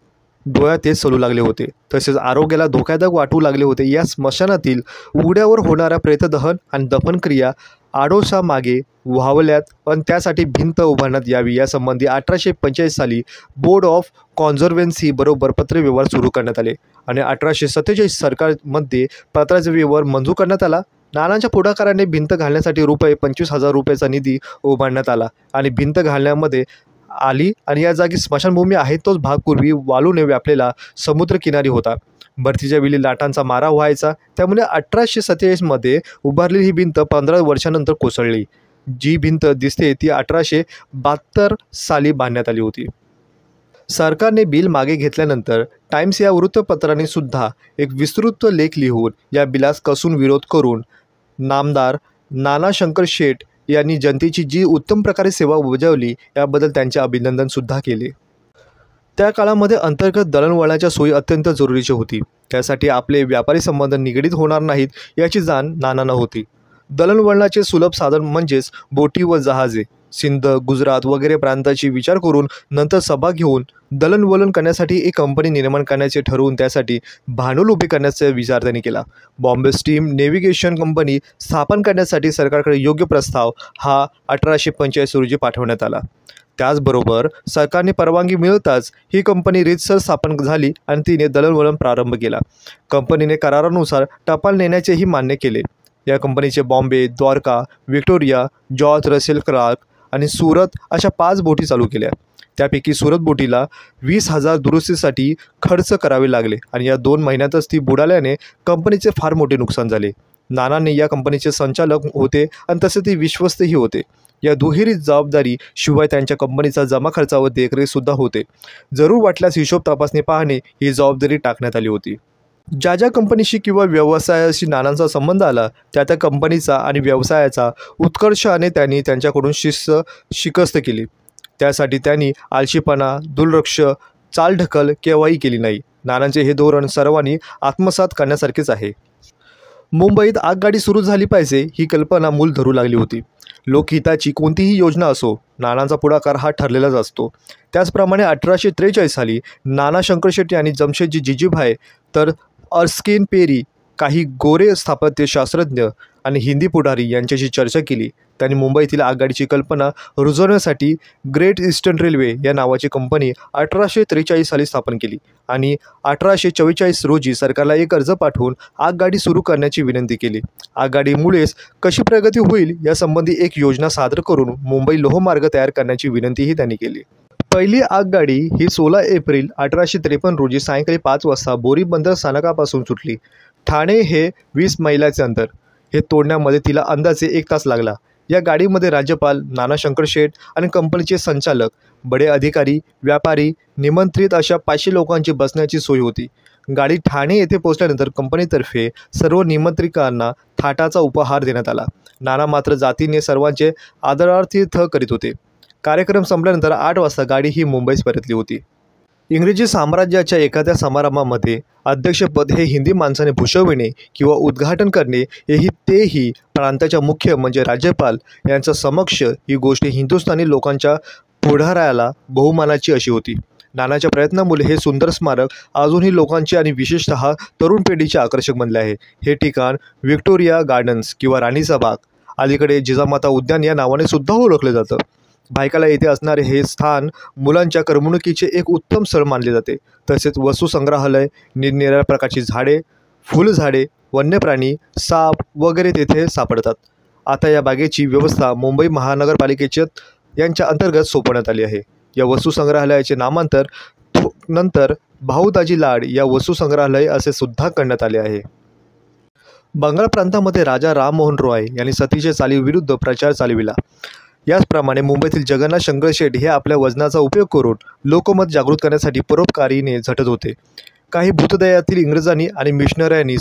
डोळ्यात तेच चलू लागले होते. तसेच आरोग्याला धोकादायक वाटू लागले होते. या स्मशानातील उघड्यावर होणाऱ्या प्रेतदहन आणि दफनक्रिया आडोशामागे व्हावल्यात पण त्यासाठी भिंत उभारण्यात यावी यासंबंधी 1845 साली बोर्ड ऑफ कॉन्झर्वेन्सी बरोबर पत्रव्यवहार सुरू करण्यात आले आणि 1847 सरकारमध्ये पत्राचा व्यवहार मंजूर करण्यात आला. नानांच्या पुढाकाराने भिंत घालण्यासाठी ₹25,000 निधी उभारण्यात आला आणि भिंत घालण्यामध्ये आली आणि या जागी स्मशानभूमी आहे तोच भाग पूर्वी वाळूने व्यापलेला समुद्रकिनारी होता. भरतीच्या वेळी लाटांचा मारा व्हायचा. त्यामुळे 1847 मध्ये उभारलेली ही भिंत 15 वर्षानंतर कोसळली. जी भिंत दिसते ती 1872 साली बांधण्यात आली होती. सरकारने बिल मागे घेतल्यानंतर टाइम्स या वृत्तपत्राने सुद्धा एक विस्तृत लेख लिहून या बिलास कसून विरोध करून नामदार नाना शंकर शेठ यांनी जनतेची जी उत्तम प्रकारे सेवा बजावली याबद्दल त्यांचे अभिनंदनसुद्धा केले. त्या काळामध्ये अंतर्गत दळणवळणाच्या सोयी अत्यंत जरुरीची होती. त्यासाठी आपले व्यापारी संबंध निगडीत होणार नाहीत याची जाण नानांना होती. दळणवळणाचे सुलभ साधन म्हणजेच बोटी व जहाजे. सिंध, गुजरात वगैरे प्रांताची विचार करून नंतर सभा घेऊन दळणवळण करण्यासाठी एक कंपनी निर्माण करण्याचे ठरवून त्यासाठी भांडवल उभे करण्याचा विचार त्यांनी केला. बॉम्बे स्टीम नेव्हिगेशन कंपनी स्थापन करण्यासाठी सरकारकडे योग्य प्रस्ताव हा 1845 रोजी पाठवण्यात आला. त्याचबरोबर सरकारने परवानगी मिळताच ही कंपनी रीतसर स्थापन झाली आणि तिने दळणवळण प्रारंभ केला. कंपनीने करारानुसार टपाल नेण्याचेही मान्य केले. या कंपनीचे Bombay, Dwarka, Victoria, George Russell Clark आणि सुरत अशा 5 बोटी चालू केल्या. त्यापैकी सुरत बोटीला 20,000 दुरुस्तीसाठी खर्च करावे लागले आणि या 2 महिन्यातच ती बुडाल्याने कंपनीचे फार मोठे नुकसान झाले. नानांनी या कंपनीचे संचालक होते आणि तसे ते विश्वस्तही होते. या दुहेरी जबाबदारी शिवाय त्यांच्या कंपनीचा जमा खर्चावर देखरेखसुद्धा होते. जरूर वाटल्यास हिशोब तपासणी पाहणे ही जबाबदारी टाकण्यात आली होती. ज्या ज्या कंपनीशी किंवा व्यवसायाशी नानांचा संबंध आला त्या कंपनीचा आणि व्यवसायाचा उत्कर्षाने त्यांनी त्यांच्याकडून शिकस्त केली. त्यासाठी त्यांनी आळशीपणा, दुर्लक्ष, चालढकल केव्हाही केली नाही. नानांचे हे धोरण सर्वांनी आत्मसात करण्यासारखेच आहे. मुंबईत आगगाडी सुरू झाली पाहिजे ही कल्पना मूल धरू लागली होती. लोकहिताची कोणतीही योजना असो, नानांचा पुढाकार हा ठरलेलाच असतो. त्याचप्रमाणे 1843 साली नाना शंकरशेट्टी आणि जमशेदजी जिजीभाय तर अर्स्किन पेरी, काही गोरे स्थापत्यशास्त्रज्ञ आणि हिंदी पुढारी यांच्याशी चर्चा केली. त्यांनी मुंबईतील आगगाडीची कल्पना रुजवण्यासाठी ग्रेट ईस्टर्न रेल्वे या नावाची कंपनी 1843 साली स्थापन केली आणि 1844 रोजी सरकारला एक अर्ज पाठवून आगगाडी सुरू करण्याची विनंती केली. आगगाडीमुळेच कशी प्रगती होईल यासंबंधी एक योजना सादर करून मुंबई लोहमार्ग तयार करण्याची विनंतीही त्यांनी केली. पहिली आगगाडी ही 16 एप्रिल 1853 रोजी सायंकाळी 5 वाजता बोरी बंदर स्थानकापासून सुटली. ठाणे हे 20 मैलाचे अंतर हे तोडण्यामध्ये तिला अंदाजे 1 तास लागला. या गाडीमध्ये राज्यपाल, नाना शंकरशेठ आणि कंपनीचे संचालक, बडे अधिकारी, व्यापारी, निमंत्रित अशा 500 लोकांची बसण्याची सोय होती. गाडी ठाणे येथे पोहोचल्यानंतर कंपनीतर्फे सर्व निमंत्रितांना थाटाचा उपहार देण्यात आला. नाना मात्र जातीने सर्वांचे आदरातिथ्य करीत होते. कार्यक्रम संपल्यानंतर 8 वाजता गाडी ही मुंबईस परतली होती. इंग्रजी साम्राज्याच्या एखाद्या समारंभामध्ये अध्यक्षपद हे हिंदी माणसाने भूषविणे किंवा उद्घाटन करणे तेही प्रांताच्या मुख्य म्हणजे राज्यपाल यांच्या समक्ष ही गोष्ट हिंदुस्थानी लोकांच्या पुढाऱ्याला बहुमानाची अशी होती. नानाच्या प्रयत्नामुळे हे सुंदर स्मारक अजूनही लोकांचे आणि विशेषतः तरुण पिढीचे आकर्षक बनले आहे. हे ठिकाण व्हिक्टोरिया गार्डन्स किंवा राणीचा बाग, अलीकडे जिजामाता उद्यान या नावाने सुद्धा ओळखले जातं. भायखळा येथे असणारे हे स्थान मुलांच्या करमणुकीचे एक उत्तम स्थळ मानले जाते. तसेच वस्तुसंग्रहालय, निरनिराळ्या प्रकारची झाडे, फुलझाडे, वन्यप्राणी, साप वगैरे तेथे सापडतात. आता या बागेची व्यवस्था मुंबई महानगरपालिकेच्या यांच्या अंतर्गत सोपवण्यात आली आहे. या वस्तुसंग्रहालयाचे नामांतर नंतर भाऊदाजी लाड या वस्तुसंग्रहालय असे सुद्धा करण्यात आले आहे. बंगाल प्रांतामध्ये राजा राममोहन रॉय यांनी सतीच्या चालीविरुद्ध प्रचार चालविला. याचप्रमाणे मुंबईतील जगन्नाथ शंकरशेठ हे आपल्या वजनाचा उपयोग करून लोकमत जागृत करण्यासाठी परोपकारीने झटत होते. काही भूतदयातील इंग्रजांनी आणि मिशनऱ्यांनी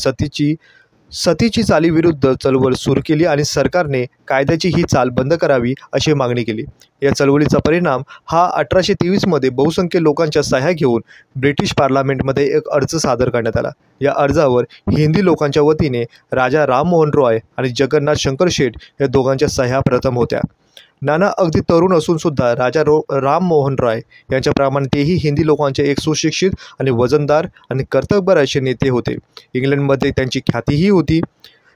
सतीची चालीविरुद्ध चळवळ सुरू केली आणि सरकारने कायद्याची ही चाल बंद करावी अशी मागणी केली. या चळवळीचा परिणाम हा 1823 बहुसंख्य लोकांच्या सह्या घेऊन ब्रिटिश पार्लमेंटमध्ये एक अर्ज सादर करण्यात आला. या अर्जावर हिंदी लोकांच्या वतीने राजा राममोहन रॉय आणि जगन्नाथ शंकरशेठ या दोघांच्या सह्या प्रथम होत्या. नाना अगदी तरुण असून सुद्धा राजा राममोहन रॉय यांच्याप्रमाणे तेही हिंदी लोकांचे एक सुशिक्षित आणि वजनदार आणि कर्तबगार असे नेते होते. इंग्लंडमध्ये त्यांची ख्यातीही होती.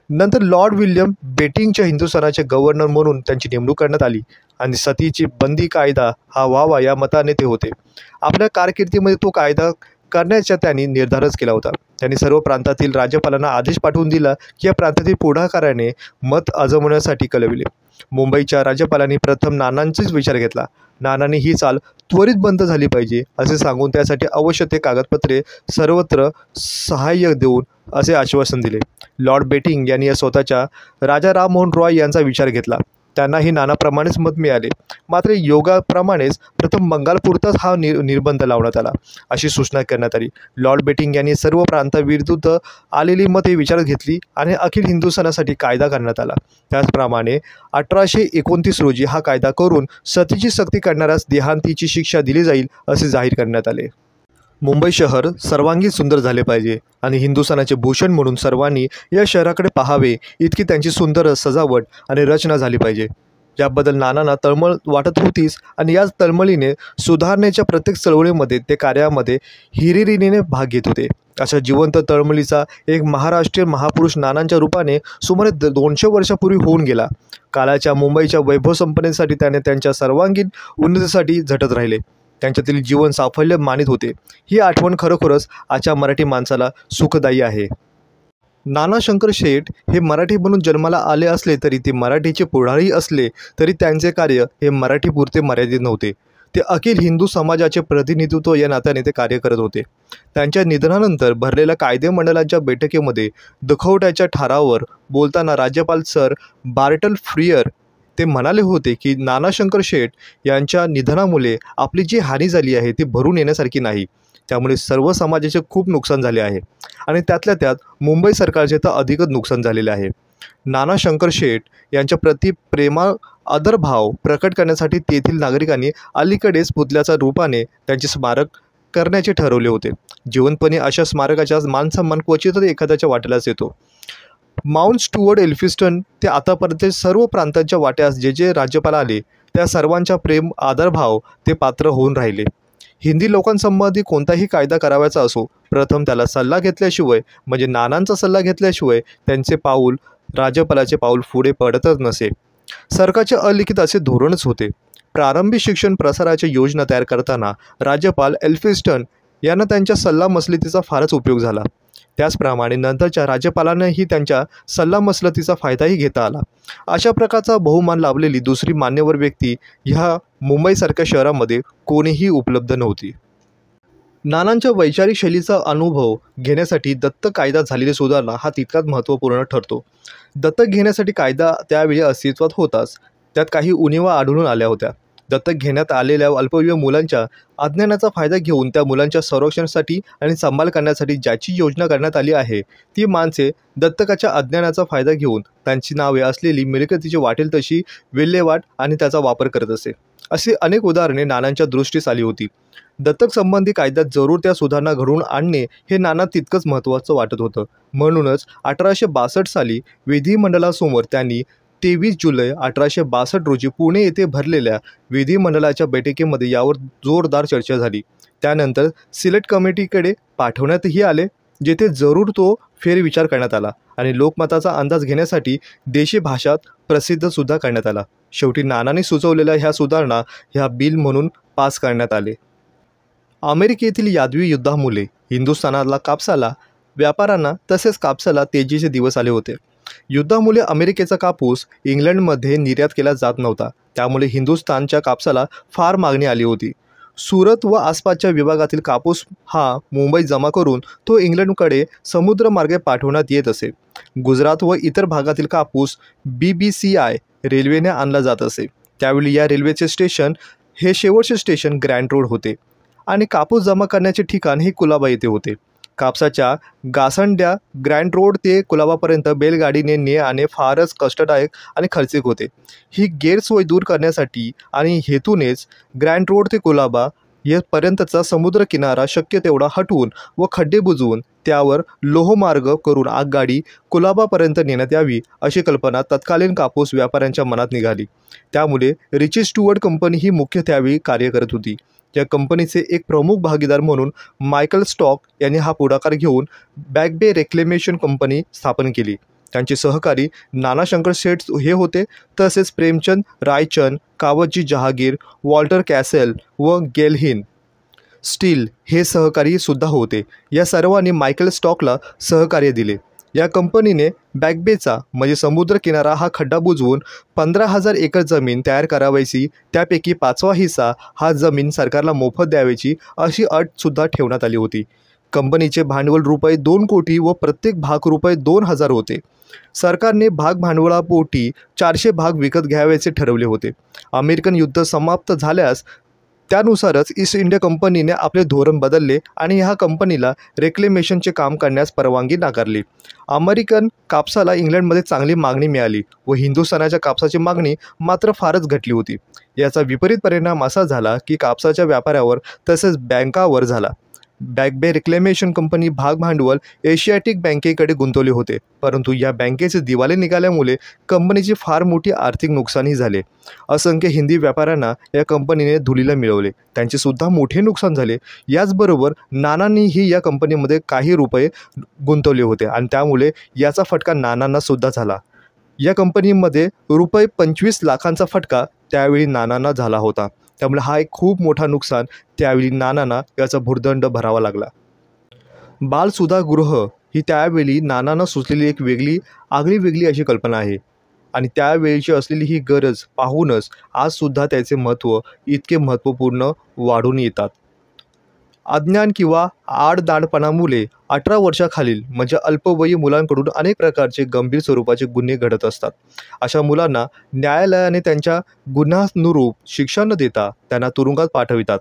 नंतर लॉर्ड विल्यम बेटिंगच्या हिंदुस्थानाचे गव्हर्नर म्हणून त्यांची नेमणूक करण्यात आली आणि सतीची बंदी कायदा हा व्हावा या मताने ते होते. आपल्या कारकिर्दीमध्ये तो कायदा करण्याचा त्यांनी निर्धारच केला होता. त्यांनी सर्व प्रांतातील राज्यपालांना आदेश पाठवून दिला की या प्रांतातील पुढाकाराने मत अजमावण्यासाठी कळविले. मुंबईच्या राज्यपालांनी प्रथम नानांचाच विचार घेतला. नानांनी ही चाल त्वरित बंद झाली पाहिजे असे सांगून त्यासाठी आवश्यक ते कागदपत्रे सर्वत्र सहाय्य देऊन असे आश्वासन दिले. लॉर्ड बेटिंग यांनी स्वतःच्या राजा राममोहन रॉय यांचा विचार घेतला. त्यांनाही नानाप्रमाणेच मत मिळाले. मात्र योगाप्रमाणेच प्रथम बंगालपुरताच हा निर्बंध लावण्यात आला अशी सूचना करण्यात आली. लॉर्ड बेटिंग यांनी सर्व प्रांताविरुद्ध आलेली मते विचारात घेतली आणि अखिल हिंदुस्थानासाठी कायदा करण्यात आला. त्याचप्रमाणे 1829 रोजी हा कायदा करून सतीची सक्ती करणाऱ्यास देहांतीची शिक्षा दिली जाईल असे जाहीर करण्यात आले. मुंबई शहर सर्वांगीण सुंदर झाले पाहिजे आणि हिंदुस्थानाचे भूषण म्हणून सर्वांनी या शहराकडे पाहावे इतकी त्यांची सुंदर सजावट आणि रचना झाली पाहिजे. याबद्दल नानांना तळमळ वाटत होतीच आणि याच तळमळीने सुधारणेच्या प्रत्येक चळवळीमध्ये ते कार्यामध्ये हिरिरीने भाग घेत होते. अशा जिवंत तळमळीचा एक महाराष्ट्रीयन महापुरुष नानांच्या रूपाने सुमारे 200 वर्षापूर्वी होऊन गेला. काळाच्या मुंबईच्या वैभव संपन्नेसाठी त्याने त्यांच्या सर्वांगीण उन्नतीसाठी झटत राहिले. त्यांच्यातील जीवन साफल्य मानित होते. ही आठवण खरोखरच आजच्या मराठी माणसाला सुखदायी आहे. नाना शंकर शेठ हे मराठी म्हणून जन्माला आले असले तरी ते मराठीचे पुढारी असले तरी त्यांचे कार्य हे मराठीपुरते मर्यादित नव्हते. ते अखिल हिंदू समाजाचे प्रतिनिधित्व या नात्याने ते कार्य करत होते. त्यांच्या निधनानंतर भरलेल्या कायदेमंडळाच्या बैठकीमध्ये दुखवट्याच्या ठरावावर बोलताना राज्यपाल सर बार्टल फ्रियर ते म्हणाले होते की नाना शंकर शेठ यांच्या निधनामुळे आपली जी हानी झाली आहे ती भरून येण्यासारखी नाही. त्यामुळे सर्व समाजाचे खूप नुकसान झाले आहे आणि त्यातल्या त्यात मुंबई सरकारचे तर अधिकच नुकसान झालेले आहे. नाना शंकर शेठ यांच्या प्रति आदरभाव प्रकट करण्यासाठी तेथील नागरिकांनी अलीकडेच पुतळ्याच्या रूपाने त्यांचे स्मारक करण्याचे ठरवले होते. जीवनपणी अशा स्मारकाचा मानसन्मान क्वचितच एखाद्याच्या वाट्यालाच येतो. माउंट स्टुअर्ट एल्फिन्स्टन ते आतापर्यंत सर्व प्रांतांच्या वाट्यास जे जे राज्यपाल आले त्या सर्वांचा प्रेम आदरभाव ते पात्र होऊन राहिले. हिंदी लोकांसंबंधी कोणताही कायदा करावायचा असो प्रथम त्याला सल्ला घेतल्याशिवाय म्हणजे नानांचा सल्ला घेतल्याशिवाय त्यांचे पाऊल राज्यपालाचे पाऊल पुढे पडतच नसे. सरकारचे अलिखित असे धोरणच होते. प्रारंभी शिक्षण प्रसाराची योजना तयार करताना राज्यपाल एल्फिन्स्टन यांना त्यांच्या सल्लामसलतीचा फारच उपयोग झाला. त्याचप्रमाणे नंतरच्या राज्यपालांनाही त्यांच्या सल्लामसलतीचा फायदाही घेता आला. अशा प्रकारचा बहुमान लाभलेली दुसरी मान्यवर व्यक्ती ह्या मुंबईसारख्या शहरामध्ये कोणीही उपलब्ध नव्हती. नानांच्या वैचारिक शैलीचा अनुभव घेण्यासाठी दत्तक कायद्यात झालेली सुधारणा हा तितकाच महत्त्वपूर्ण ठरतो. दत्तक घेण्यासाठी कायदा त्यावेळी अस्तित्वात होताच त्यात काही उणिवा आढळून आल्या होत्या. दत्तक घेण्यात आलेल्या अल्पवयीन मुलांच्या अज्ञानाचा फायदा घेऊन त्या मुलांच्या संरक्षणासाठी आणि सांभाळ करण्यासाठी ज्याची योजना करण्यात आली आहे ती माणसे दत्तकाच्या अज्ञानाचा फायदा घेऊन त्यांची नावे असलेली मिळकतीची वाटेल तशी विल्हेवाट आणि त्याचा वापर करत असे. अशी अनेक उदाहरणे नानांच्या दृष्टीस आली होती. दत्तक संबंधी कायद्यात जरूर त्या सुधारणा घडवून आणणे हे नाना तितकंच महत्त्वाचं वाटत होतं. म्हणूनच 1862 साली विधिमंडळासमोर त्यांनी 23 जुलै 1862 रोजी पुणे येथे भरलेल्या विधिमंडळाच्या बैठकीमध्ये यावर जोरदार चर्चा झाली. त्यानंतर सिलेक्ट कमिटीकडे पाठवण्यातही आले जेथे जरूर तो फेरविचार करण्यात आला आणि लोकमताचा अंदाज घेण्यासाठी देशी भाषात प्रसिद्धसुद्धा करण्यात आला. शेवटी नानांनी सुचवलेल्या ह्या सुधारणा ह्या बिल म्हणून पास करण्यात आले. अमेरिकेतील यादवी युद्धामुळे हिंदुस्थानाला कापसाला व्यापाऱ्यांना तसेच कापसाला तेजीचे दिवस आले होते. युद्धामुळे अमेरिकेचा कापूस इंग्लंडमध्ये निर्यात केला जात नव्हता. त्यामुळे हिंदुस्थानच्या कापसाला फार मागणी आली होती. सुरत व आसपासच्या विभागातील कापूस हा मुंबईत जमा करून तो इंग्लंडकडे समुद्रमार्गे पाठवण्यात येत असे. गुजरात व इतर भागातील कापूस BBCI रेल्वेने आणला जात असे. त्यावेळी या रेल्वेचे स्टेशन हे शेवटचे स्टेशन ग्रँड रोड होते आणि कापूस जमा करण्याचे ठिकाण हे कुलाबा येथे होते. कापसाच्या गासंड्या ग्रँड रोड ते कुलाबापर्यंत बैलगाडीने ने आणणे फारच कष्टदायक आणि खर्चिक होते. ही गैरसोय दूर करण्यासाठी आणि हेतूनेच ग्रँड रोड ते कुलाबा येपर्यंतचा समुद्रकिनारा शक्य तेवढा हटवून व खड्डे बुजवून त्यावर लोहमार्ग करून आगगाडी कुलाबापर्यंत नेण्यात यावी अशी कल्पना तत्कालीन कापूस व्यापाऱ्यांच्या मनात निघाली. त्यामुळे रिची स्टुअर्ट कंपनी ही मुख्य त्यावेळी कार्य करत होती. या कंपनीचे एक प्रमुख भागीदार म्हणून मायकल स्टॉक यांनी हा पुढाकार घेऊन बॅक बे रेक्लेमेशन कंपनी स्थापन केली. त्यांचे सहकारी नाना शंकर शेठ हे होते. तसेच प्रेमचंद रायचंद, कावतजी जहागीर, वॉल्टर कॅसेल व गेलहिन स्टील हे सहकारी सुद्धा होते. या सर्वांनी मायकल स्टॉकला सहकार्य दिले. या कंपनीने बॅकबेचा म्हणजे समुद्रकिनारा हा खड्डा बुजवून 15,000 एकर जमीन तयार करावयाची, त्यापैकी 5वा हिस्सा हा जमीन सरकारला मोफत द्यावयाची अशी अटसुद्धा ठेवण्यात आली होती. कंपनीचे भांडवल रुपये 2 कोटी व प्रत्येक भाग रुपये 2,000 होते. सरकारने भाग भांडवलापोटी 400 भाग विकत घ्यावयाचे ठरवले होते. अमेरिकन युद्ध समाप्त झाल्यास त्यानुसारच ईस्ट इंडिया कंपनीने आपले धोरण बदलले आणि ह्या कंपनीला रेक्लेमेशनचे काम करण्यास परवानगी नाकारली. अमेरिकन कापसाला इंग्लंडमध्ये चांगली मागणी मिळाली व हिंदुस्थानाच्या कापसाची मागणी मात्र फारच घटली होती. याचा विपरीत परिणाम असा झाला की कापसाच्या व्यापाऱ्यावर तसेच बँकावर झाला. बॅक बे रिक्लेमेशन कंपनी भाग भांडवल एशियाटिक बँकेकडे गुंतवले होते, परंतु या बँकेचे दिवाळे निघाल्यामुळे कंपनीची फार मोठी आर्थिक नुकसानही झाले. असंख्य हिंदी व्यापाऱ्यांना या कंपनीने धुळीला मिळवले, त्यांचे सुद्धा मोठे नुकसान झाले. याचबरोबर नानांनीही या कंपनीमध्ये काही रुपये गुंतवले होते आणि त्यामुळे याचा फटका नानांना सुद्धा झाला. या कंपनीमध्ये रुपये 25 लाखांचा फटका त्यावेळी नानांना झाला होता. त्यामुळे हा एक खूप मोठा नुकसान त्यावेळी नानांना याचा भुर्दंड भरावा लागला. बालसुधागृह ही त्यावेळी नानांना सुचलेली एक आगळीवेगळी अशी कल्पना आहे आणि त्यावेळची असलेली ही गरज पाहूनच आजसुद्धा त्याचे महत्त्व इतके महत्त्वपूर्ण वाढून येतात. अज्ञान किंवा आडदाडपणामुळे 18 वर्षाखालील म्हणजे अल्पवयीन मुलांकडून अनेक प्रकारचे गंभीर स्वरूपाचे गुन्हे घडत असतात. अशा मुलांना न्यायालयाने त्यांच्या गुन्ह्यानुरूप शिक्षा न देता त्यांना तुरुंगात पाठवितात.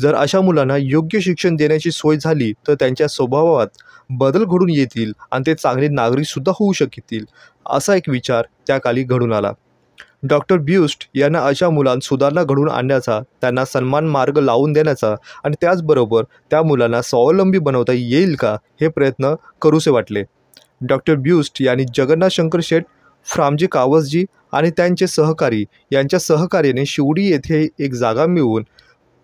जर अशा मुलांना योग्य शिक्षण देण्याची सोय झाली तर त्यांच्या स्वभावात बदल घडून येतील आणि ते चांगले नागरिकसुद्धा होऊ शकतील, असा एक विचार त्या काळी घडून आला. डॉक्टर ब्यूस्ट यांना अशा मुलांत सुधारणा घडवून आणण्याचा, त्यांना सन्मान मार्ग लावून देण्याचा आणि त्याचबरोबर त्या मुलांना स्वावलंबी बनवता येईल का हे प्रयत्न करूसे वाटले. डॉक्टर ब्यूस्ट यांनी जगन्नाथ शंकर शेठ, फ्रामजी कावसजी आणि त्यांचे सहकारी यांच्या सहकार्याने शिवडी येथे एक जागा मिळवून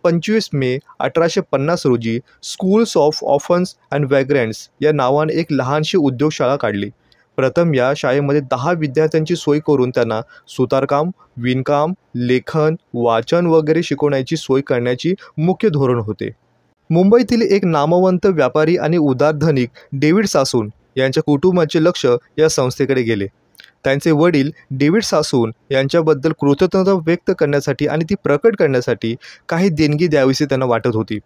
25 मे 1850 रोजी स्कूल्स ऑफ ऑफन्स अँड वॅग्रंट्स या नावाने एक लहानशी उद्योगशाळा काढली. प्रथम या शाळेमध्ये 10 विद्यार्थ्यांची सोय करून त्यांना सुतारकाम, विणकाम, लेखन, वाचन वगैरे शिकवण्याची सोय करण्याची मुख्य धोरण होते. मुंबईतील एक नामवंत व्यापारी आणि उदार धनिक डेव्हिड सासून यांच्या कुटुंबाचे लक्ष या संस्थेकडे गेले. त्यांचे वडील डेव्हिड सासून यांच्याबद्दल कृतज्ञता व्यक्त करण्यासाठी आणि ती प्रकट करण्यासाठी काही देणगी द्यावीशी त्यांना वाटत होती.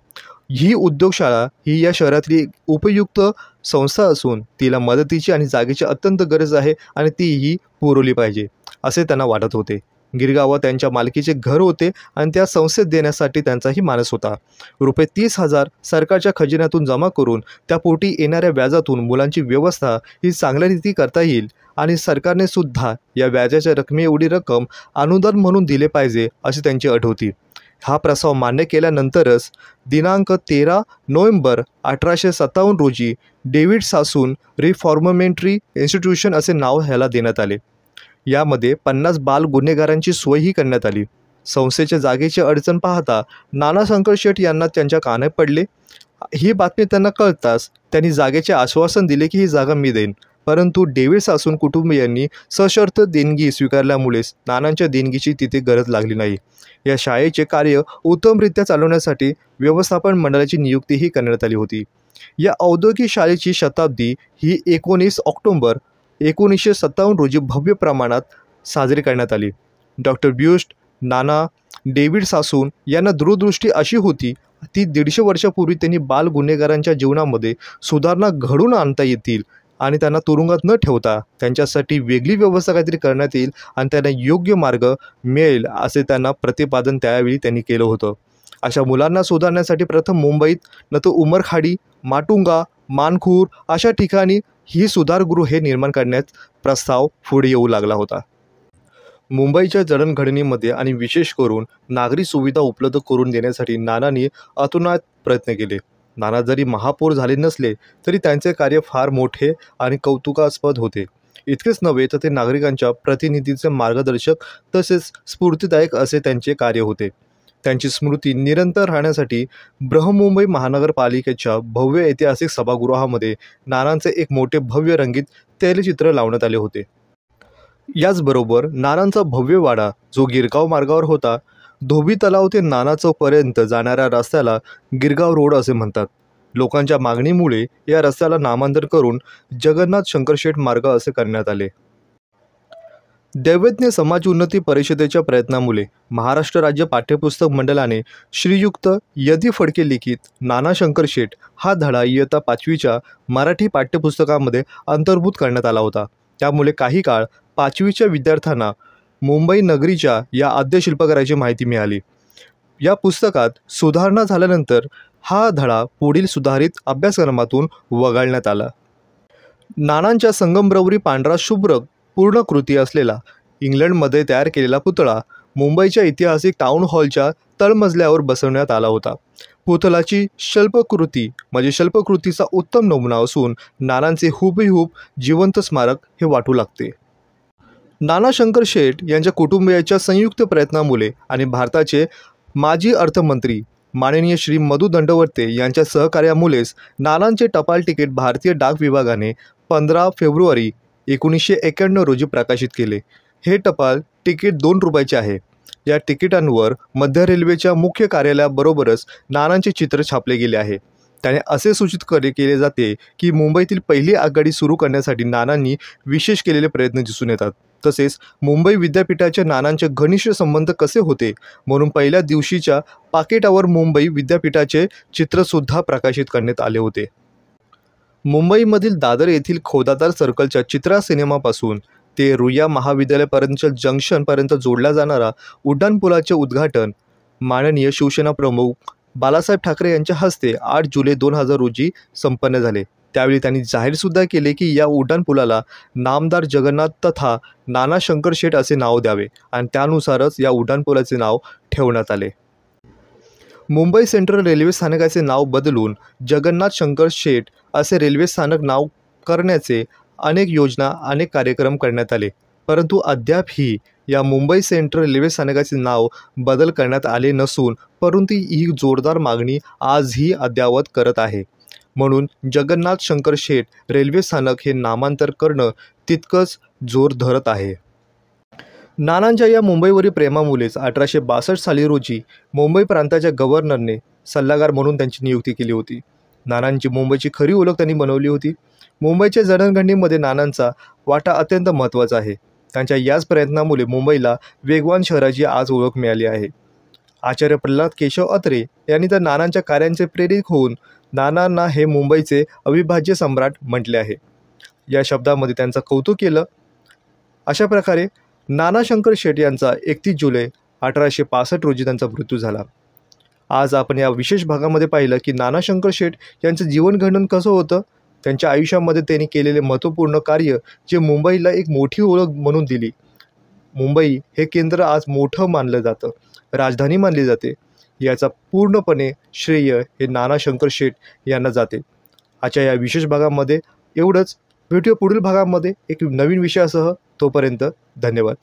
ही उद्योगशाळा ही या शहरातली उपयुक्त संस्था असून तिला मदतीची आणि जागेची अत्यंत गरज आहे आणि तीही पुरवली पाहिजे असे त्यांना वाटत होते. गिरगावात त्यांच्या मालकीचे घर होते आणि त्या संस्थेत देण्यासाठी त्यांचाही मानस होता. रुपये 30,000 सरकारच्या खजिन्यातून जमा करून त्या पोटी येणाऱ्या व्याजातून मुलांची व्यवस्था ही चांगल्या रीती करता येईल आणि सरकारने सुद्धा या व्याजाच्या एवढी रक्कम अनुदान म्हणून दिले पाहिजे अशी त्यांची अट होती. हा प्रस्ताव मान्य केल्यानंतरच दिनांक 13 नोव्हेंबर 1857 रोजी डेव्हिड सासून रिफॉर्मेटरी इन्स्टिट्यूशन असे नाव ह्याला देण्यात आले. यामध्ये 50 बाल गुन्हेगारांची सोयही करण्यात आली. संस्थेच्या जागेची अडचण पाहता नाना शंकर शेठ यांना त्यांच्या कानात पडले. ही बातमी त्यांना कळताच त्यांनी जागेचे आश्वासन दिले की ही जागा मी देईन. परंतु डेव्हिड सासून कुटुंबियांनी सशर्त देणगी स्वीकारल्यामुळेच नानांच्या देणगीची तिथे गरज लागली नाही. या शाळेचे कार्य उत्तमरित्या चालवण्यासाठी व्यवस्थापन मंडळाची नियुक्तीही करण्यात आली होती. या औद्योगिक शाळेची शताब्दी ही 19 ऑक्टोबर 1957 रोजी भव्य प्रमाणात साजरी करण्यात आली. डॉक्टर ब्यूस्ट, नाना, डेव्हिड सासून यांना दूरदृष्टी अशी होती ती 150 वर्षापूर्वी त्यांनी बाल गुन्हेगारांच्या जीवनामध्ये सुधारणा घडवून आणता येतील आणि त्यांना तुरुंगात न ठेवता त्यांच्यासाठी वेगळी व्यवस्था काहीतरी करण्यात येईल आणि त्यांना योग्य मार्ग मिळेल असे त्यांना प्रतिपादन त्यावेळी त्यांनी केलं होतं. अशा मुलांना सुधारण्यासाठी प्रथम मुंबईत नंतर उमरखाडी, माटुंगा, मानखूर अशा ठिकाणी ही सुधारगृहे निर्माण करण्याचा प्रस्ताव पुढे येऊ लागला होता. मुंबईच्या जडणघडणीमध्ये आणि विशेष करून नागरी सुविधा उपलब्ध करून देण्यासाठी नानांनी अतोनात प्रयत्न केले. नाना जरी महापौर झाले नसले तरी त्यांचे कार्य फार मोठे आणि कौतुकास्पद होते. इतकेच नव्हे तर ते नागरिकांच्या प्रतिनिधीचे मार्गदर्शक तसेच स्फूर्तिदायक असे त्यांचे कार्य होते. त्यांची स्मृती निरंतर राहण्यासाठी बृहन्मुंबई महानगरपालिकेच्या भव्य ऐतिहासिक सभागृहामध्ये नानांचे एक मोठे भव्य रंगीत तैलचित्र लावण्यात आले होते. याचबरोबर नानांचा भव्य वाडा जो गिरगाव मार्गावर होता, धोबी तलाव ते नाना चौकपर्यंत जाणाऱ्या रस्त्याला गिरगाव रोड असे म्हणतात. लोकांच्या मागणीमुळे या रस्त्याला नामांतर करून जगन्नाथ शंकरशेठ मार्ग असे करण्यात आले. दैवज्ञ समाज उन्नती परिषदेच्या प्रयत्नामुळे महाराष्ट्र राज्य पाठ्यपुस्तक मंडळाने श्रीयुक्त यदी फडके लिखित नाना शंकर शेठ हा धडा इयत्ता 5वीच्या मराठी पाठ्यपुस्तकामध्ये अंतर्भूत करण्यात आला होता. त्यामुळे काही काळ 5वीच्या विद्यार्थ्यांना मुंबई नगरीच्या या आद्य शिल्पकाराची माहिती मिळाली. या पुस्तकात सुधारणा झाल्यानंतर हा धडा पुढील सुधारित अभ्यासक्रमातून वगळण्यात आला. नानांच्या संगमरवरी पांढरा शुभ्र पूर्ण कृती असलेला इंग्लंडमध्ये तयार केलेला पुतळा मुंबईच्या ऐतिहासिक टाउन हॉलच्या तळमजल्यावर बसवण्यात आला होता. पुतळाची शिल्पकृती म्हणजे शिल्पकृतीचा उत्तम नमुना असून नानांचे हुबेहूब जिवंत स्मारक हे वाटू लागते. नाना शंकर शेठ यांच्या कुटुंबियाच्या संयुक्त प्रयत्नामुळे आणि भारताचे माजी अर्थमंत्री माननीय श्री मधु दंडवते यांच्या सहकार्यामुळेच नानांचे टपाल तिकीट भारतीय डाक विभागाने 15 फेब्रुवारी 1991 रोजी प्रकाशित केले. हे टपाल तिकीट 2 रुपयाचे आहे. या तिकिटांवर मध्य रेल्वेच्या मुख्य कार्यालयाबरोबरच नानांचे चित्र छापले गेले आहे. त्याने असे सूचित केले जाते की मुंबईतील पहिली आगगाडी सुरू करण्यासाठी नानांनी विशेष केलेले प्रयत्न दिसून येतात. तसेच मुंबई विद्यापीठाच्या नानांचे घनिष्ठ संबंध कसे होते म्हणून पहिल्या दिवशीच्या पाकिटावर मुंबई विद्यापीठाचे चित्रसुद्धा प्रकाशित करण्यात आले होते. मुंबईमधील दादर येथील खौदादार सर्कलच्या चित्रा सिनेमापासून ते रुईया महाविद्यालयापर्यंतच्या जंक्शनपर्यंत जोडला जाणारा उड्डाणपुलाचे उद्घाटन माननीय शिवसेना प्रमुख बाळासाहेब ठाकरे यांच्या हस्ते 8 जुलै 2000 रोजी संपन्न झाले. त्यावेळी त्यांनी जाहीरसुद्धा केले की या उड्डाणपुलाला नामदार जगन्नाथ तथा नाना शंकर शेठ असे नाव द्यावे आणि त्यानुसारच या उड्डाणपुलाचे नाव ठेवण्यात आले. मुंबई सेंट्रल रेल्वे स्थानकाचे नाव बदलून जगन्नाथ शंकर शेठ असे रेल्वे स्थानक नाव करण्याचे अनेक योजना अनेक कार्यक्रम करण्यात आले, परंतु अद्यापही या मुंबई सेंट्रल रेल्वे स्थानकाचे नाव बदल करण्यात आले नसून परंतु ही जोरदार मागणी आजही अद्यावत करत आहे. म्हणून जगन्नाथ शंकर शेठ रेल्वे स्थानक हे नामांतर करणं तितकंच जोर धरत आहे. नानांच्या या मुंबईवरील प्रेमामुळेच 1862 साली रोजी मुंबई प्रांताच्या गव्हर्नरने सल्लागार म्हणून त्यांची नियुक्ती केली होती. नानांची मुंबईची खरी ओळख त्यांनी बनवली होती. मुंबईच्या जडणघडणीमध्ये नानांचा वाटा अत्यंत महत्त्वाचा आहे. त्यांच्या याच प्रयत्नामुळे मुंबईला वेगवान शहराची आज ओळख मिळाली आहे. आचार्य प्रल्हाद केशव अत्रे यांनी तर नानांच्या कार्यांचे प्रेरित होऊन नानांना हे मुंबईचे अविभाज्य सम्राट म्हटले आहे. या शब्दामध्ये त्यांचं कौतुक केलं. अशा प्रकारे नाना शंकर शेठ यांचा 31 जुलै 1865 रोजी त्यांचा मृत्यू झाला. आज आपण या विशेष भागामध्ये पाहिलं की नाना शंकर शेठ यांचं जीवनघडण कसं होतं. त्यांच्या आयुष्यामध्ये त्यांनी केलेले महत्त्वपूर्ण कार्य जे मुंबईला एक मोठी ओळख म्हणून दिली. मुंबई हे केंद्र आज मोठं मानलं जातं, राजधानी मानली जाते. याचा पूर्णपणे श्रेय हे नाना शंकर शेठ यांना जाते. आजच्या या विशेष भागामध्ये एवढंच. भेटूया पुढील भागामध्ये एक नवीन विषयासह. तोपर्यंत धन्यवाद.